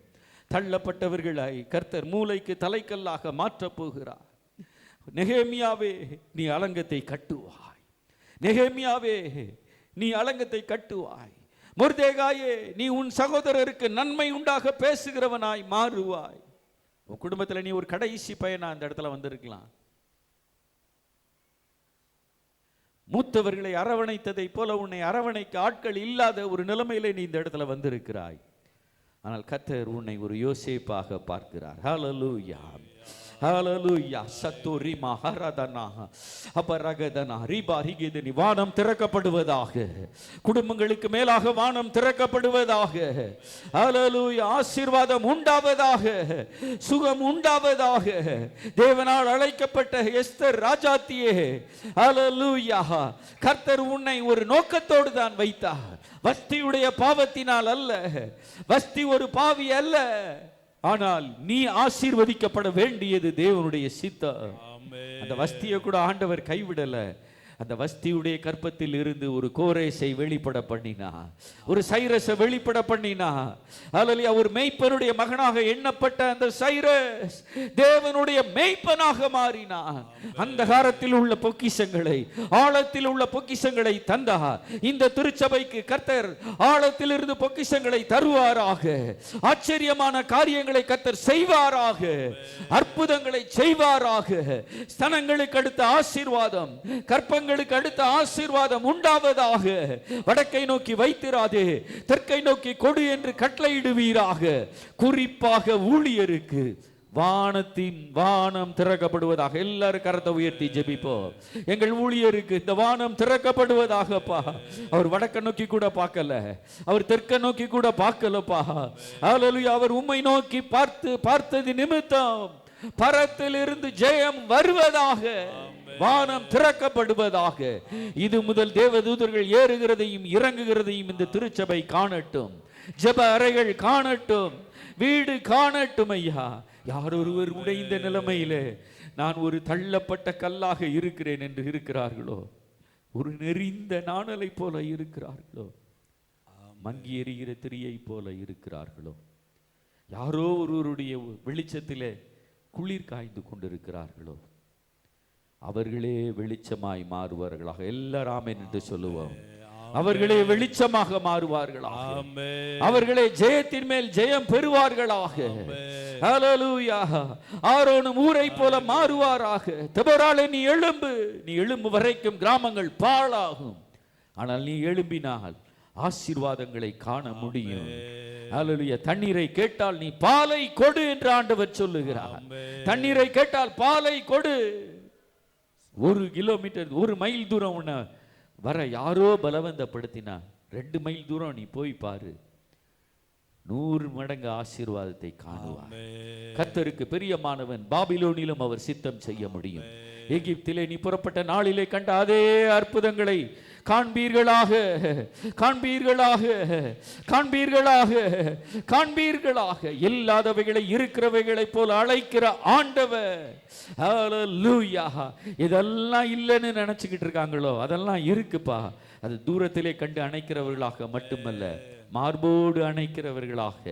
தள்ளப்பட்டவர்களாய் கர்த்தர் மூளைக்கு தலைக்கல்லாக மாற்றப் போகிறார். நெகேமியாவே, நீ அலங்கத்தை கட்டுவாய். நெகேமியாவே, நீ அலங்கத்தை கட்டுவாய். மொர்தேகாயே, நீ உன் சகோதரருக்கு நன்மை உண்டாக பேசுகிறவனாய் மாறுவாய். உன் குடும்பத்தில் நீ ஒரு கடைசி பையனா அந்த இடத்துல வந்திருக்கலாம். மூத்தவர்களை அரவணைத்ததை போல உன்னை அரவணைக்க ஆட்கள் இல்லாத ஒரு நிலைமையிலே நீ இந்த இடத்துல வந்திருக்கிறாய். ஆனால் கர்த்தர் உன்னை ஒரு யோசேப்பாக பார்க்கிறார். ஹல்லேலூயா. ஹalleluya சத்துரி மஹரதனா அபரகதனா ரிபாரிகேதனி வானம் திறக்கப்படுவதாக. குடும்பங்களுக்கு மேலாக வானம் திறக்கப்படுவதாக. ஹalleluya ஆசீர்வாதம் உண்டாவதாக, சுகம் உண்டாவதாக. தேவனால் அழைக்கப்பட்ட எஸ்தர் ராஜாத்தியே, ஹalleluya கர்த்தர் உன்னை ஒரு நோக்கத்தோடு தான் வைத்தார். வஸ்தியுடைய பாவத்தினால் அல்ல, வஸ்தி ஒரு பாவி அல்ல, ஆனால் நீ ஆசீர்வதிக்கப்பட வேண்டியது தேவனுடைய சித்தம். அந்த வஸ்தியை கூட ஆண்டவர் கைவிடல. அந்த வஸ்தியுடைய கற்பத்தில் இருந்து ஒரு கோரேசை வெளிப்பட பண்ணினா, ஒரு சைரஸை வெளிப்பட பண்ணினா. ஹல்லேலூயா. ஒரு மேய்ப்பனுடைய மகனாக எண்ணப்பட்ட அந்த சைரஸ் தேவனுடைய மேய்ப்பனாக மாறினான். அந்த காலத்தில் உள்ள பொக்கிஷங்களை, ஆழத்தில் உள்ள பொக்கிஷங்களை தந்தார். இந்த திருச்சபைக்கு கர்த்தர் ஆழத்தில் இருந்து பொக்கிஷங்களை தருவாராக. ஆச்சரியமான காரியங்களை கர்த்தர் செய்வாராக. அற்புதங்களை செய்வாராக. ஸ்தனங்களுக்கு அடுத்த ஆசீர்வாதம், கற்பங்களுக்கு அடுத்த ஆசீர்வாதம் உண்டாவதாக. வடக்கை நோக்கி வைத்திராதே, தெற்கை நோக்கி கொடு என்று கட்டளையிடுவீராக. குறிப்பாக ஊழியருக்கு வானம் திறக்கப்படுவதாக. எல்லாரும் கரத்தை உயர்த்தி ஜெபிப்போம். எங்கள் ஊழியருக்கு இந்த வானம் திறக்கப்படுவதாகப்பா. அவர் வடக்க நோக்கி கூட பார்க்கல, அவர் தெற்க நோக்கி கூட பார்க்கலப்பா. ஹல்லேலூயா. அவர் உம்மை நோக்கி பார்த்தது நிமித்தம் பரத்திலிருந்து ஜெயம் வருவதாக, வானம் திறக்கப்படுவதாக. இது முதல் தேவதூதர்கள் ஏறுகிறதையும் இறங்குகிறதையும் இந்த திருச்சபை காணட்டும். ஜெப அறைகள் காணட்டும், வீடு காணட்டும் ஐயா. யார் ஒருவர் உடைந்த நிலைமையிலே நான் ஒரு தள்ளப்பட்ட கல்லாக இருக்கிறேன் என்று இருக்கிறார்களோ, ஒரு நெறிந்த நாணலை போல இருக்கிறார்களோ, மங்கி எறிகிற திரியை போல இருக்கிறார்களோ, யாரோ ஒருவருடைய வெளிச்சத்திலே குளிர் காய்ந்து கொண்டிருக்கிறார்களோ, அவர்களே வெளிச்சமாய் மாறுவார்களாக. எல்லாரும் ஆமென் என்று சொல்லுவோம். அவர்களே வெளிச்சமாக மாறுவார்களாக. அவர்களே ஜெயத்தின் மேல் ஜெயம் பெறுவார்களாக. ஹல்லேலூயா. ஆரோனும் ஊரை போல மாறுவாராக. தெபொராளே நீ எழும்பு வரைக்கும் கிராமங்கள் பாழாகும். ஆனால் நீ எழும்பினால் ஆசீர்வாதங்களை காண முடியும். ஹல்லேலூயா. தண்ணீரை கேட்டால் நீ பாலை கொடு என்று ஆண்டவர் சொல்லுகிறார். தண்ணீரை கேட்டால் பாலை கொடு. 1 கிலோமீட்டர் 1 மைல் தூரம் உன்னை வர யாரோ பலவந்தப்படுத்தினா 2 மைல் தூரம் நீ போய் பாரு, 100 மடங்கு ஆசீர்வாதத்தை காணுவார். கர்த்தருக்கு பிரியமானவன் பாபிலோனிலும் அவர் சித்தம் செய்ய முடியும். எகிப்திலே நீ புறப்பட்ட நாளிலே கண்ட அதே அற்புதங்களை காண்பீர்களாக, காண்பீர்களாக, காண்பீர்களாக, காண்பீர்களாக. இல்லாதவைகளை இருக்கிறவைகளை போல அழைக்கிற ஆண்டவர். ஹல்லேலூயா. இதெல்லாம் இல்லைன்னு நினைச்சுக்கிட்டு இருக்காங்களோ, அதெல்லாம் இருக்குப்பா. அது தூரத்திலே கண்டு அணைக்கிறவர்களாக மட்டுமல்ல, மார்போடு அணைக்கிறவர்களாக,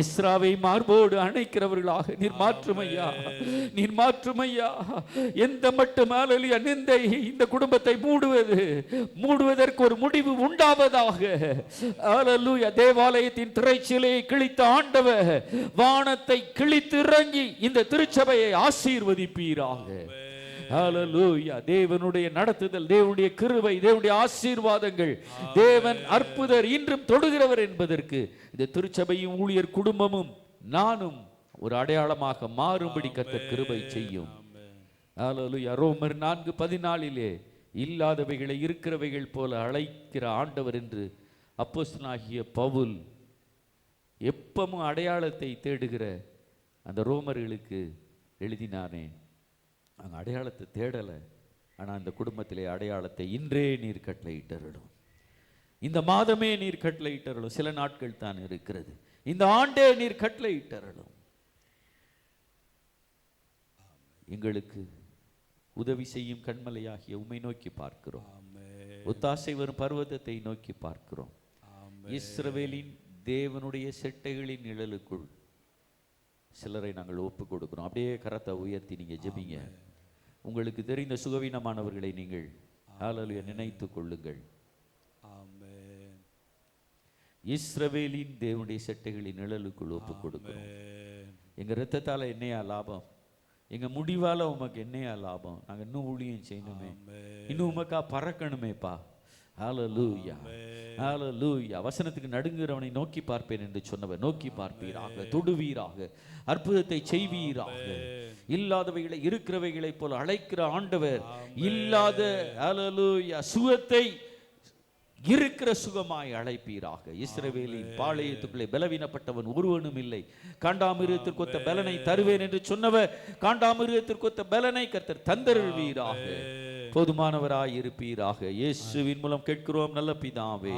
இஸ்ராவை மார்போடு அணைக்கிறவர்களாக நீர் மாற்றுமையா, நீர் மாற்றுமையா. எந்த மட்டும் ஹல்லேலூயா நிந்தை இந்த குடும்பத்தை மூடுவதற்கு ஒரு முடிவு உண்டாவதாக. ஹல்லேலூயா. தேவாலயத்தின் திரைச்சீலையை கிழித்த ஆண்டவர் வானத்தை கிழித்து இறங்கி இந்த திருச்சபையை ஆசீர்வதிப்பீராக. ஹல்லேலூயா. தேவனுடைய நடத்துதல், தேவனுடைய கிருபை, தேவனுடைய ஆசீர்வாதங்கள், தேவன் அற்புதர் இன்றும் தொடுகிறவர் என்பதற்கு இந்த திருச்சபையும் ஊழியர் குடும்பமும் நானும் ஒரு அடையாளமாக மாறும்படி கர்த்தர் கிருபை செய்யும். ஹல்லேலூயா. ரோமர் 4:14 இல்லாதவைகளை இருக்கிறவைகள் போல அழைக்கிற ஆண்டவர் என்று அப்போஸ்தலனாகிய பவுல் எப்பவும் அடையாளத்தை தேடுகிற அந்த ரோமர்களுக்கு எழுதினானே, அங்கே அடையாளத்தை தேடலை. ஆனால் அந்த குடும்பத்திலே அடையாளத்தை இன்றே நீர் கட்டளையிட்டருளும், இந்த மாதமே நீர் கட்டளையிட்டருளும். சில நாட்கள் தான் இருக்கிறது, இந்த ஆண்டே நீர் கட்டளையிட்டருளும். எங்களுக்கு உதவி செய்யும் கண்மலையாகிய உம்மை நோக்கி பார்க்கிறோம். ஒத்தாசை வரும் பர்வதத்தை நோக்கி பார்க்கிறோம். இஸ்ரவேலின் தேவனுடைய செட்டைகளின் நிழலுக்குள் சிலரை நாங்கள் ஒப்பு கொடுக்கிறோம். அப்படியே கரத்தை உயர்த்தி நீங்க ஜெபிங்க. உங்களுக்கு தெரிந்த சுகவீனமானவர்களை நீங்கள் ஹல்லேலூயா நினைத்து கொள்ளுங்கள். இஸ்ரவேலின் தேவனுடைய செட்டைகளின் நிழலுக்குள் ஒப்பு கொடுக்கிறோம். எங்க இரத்தத்தால என்னையா லாபம், எங்க முடிவால உமக்கு என்னையா லாபம், நாங்க இன்னும் ஊழியம் செய்யணுமே, இன்னும் உமக்கா பறக்கணுமேப்பா. ஹalleluya ஹalleluya. வசனத்துக்கு நடுங்குகிறவனை நோக்கி பார்ப்பேன் என்று சொன்னவர் நோக்கி பார்ப்பீராக, தொடுவீராக, அற்புதத்தை செய்வீராக. இல்லாதவைகளை இருக்கிறவைகளைப் போல அழைக்கிற ஆண்டவர் இல்லாத ஹalleluya சுகத்தை இருக்கிற சுகமாய் அழைப்பீராக. இஸ்ரவேலின் பாளையத்துக்குள்ளே பலவீனப்பட்டவன் ஒருவனும் இல்லை. காண்டாமிருகத்திற்கொத்த பலனை தருவேன் என்று சொன்னவர் காண்டாமிருகத்திற்கொத்த பலனை கர்த்தர் தந்தருள்வீராக. போதுமானவராய் இருப்பீராக. இயேசுவின் மூலம் கேட்கிறோம் நல்ல பிதாவே.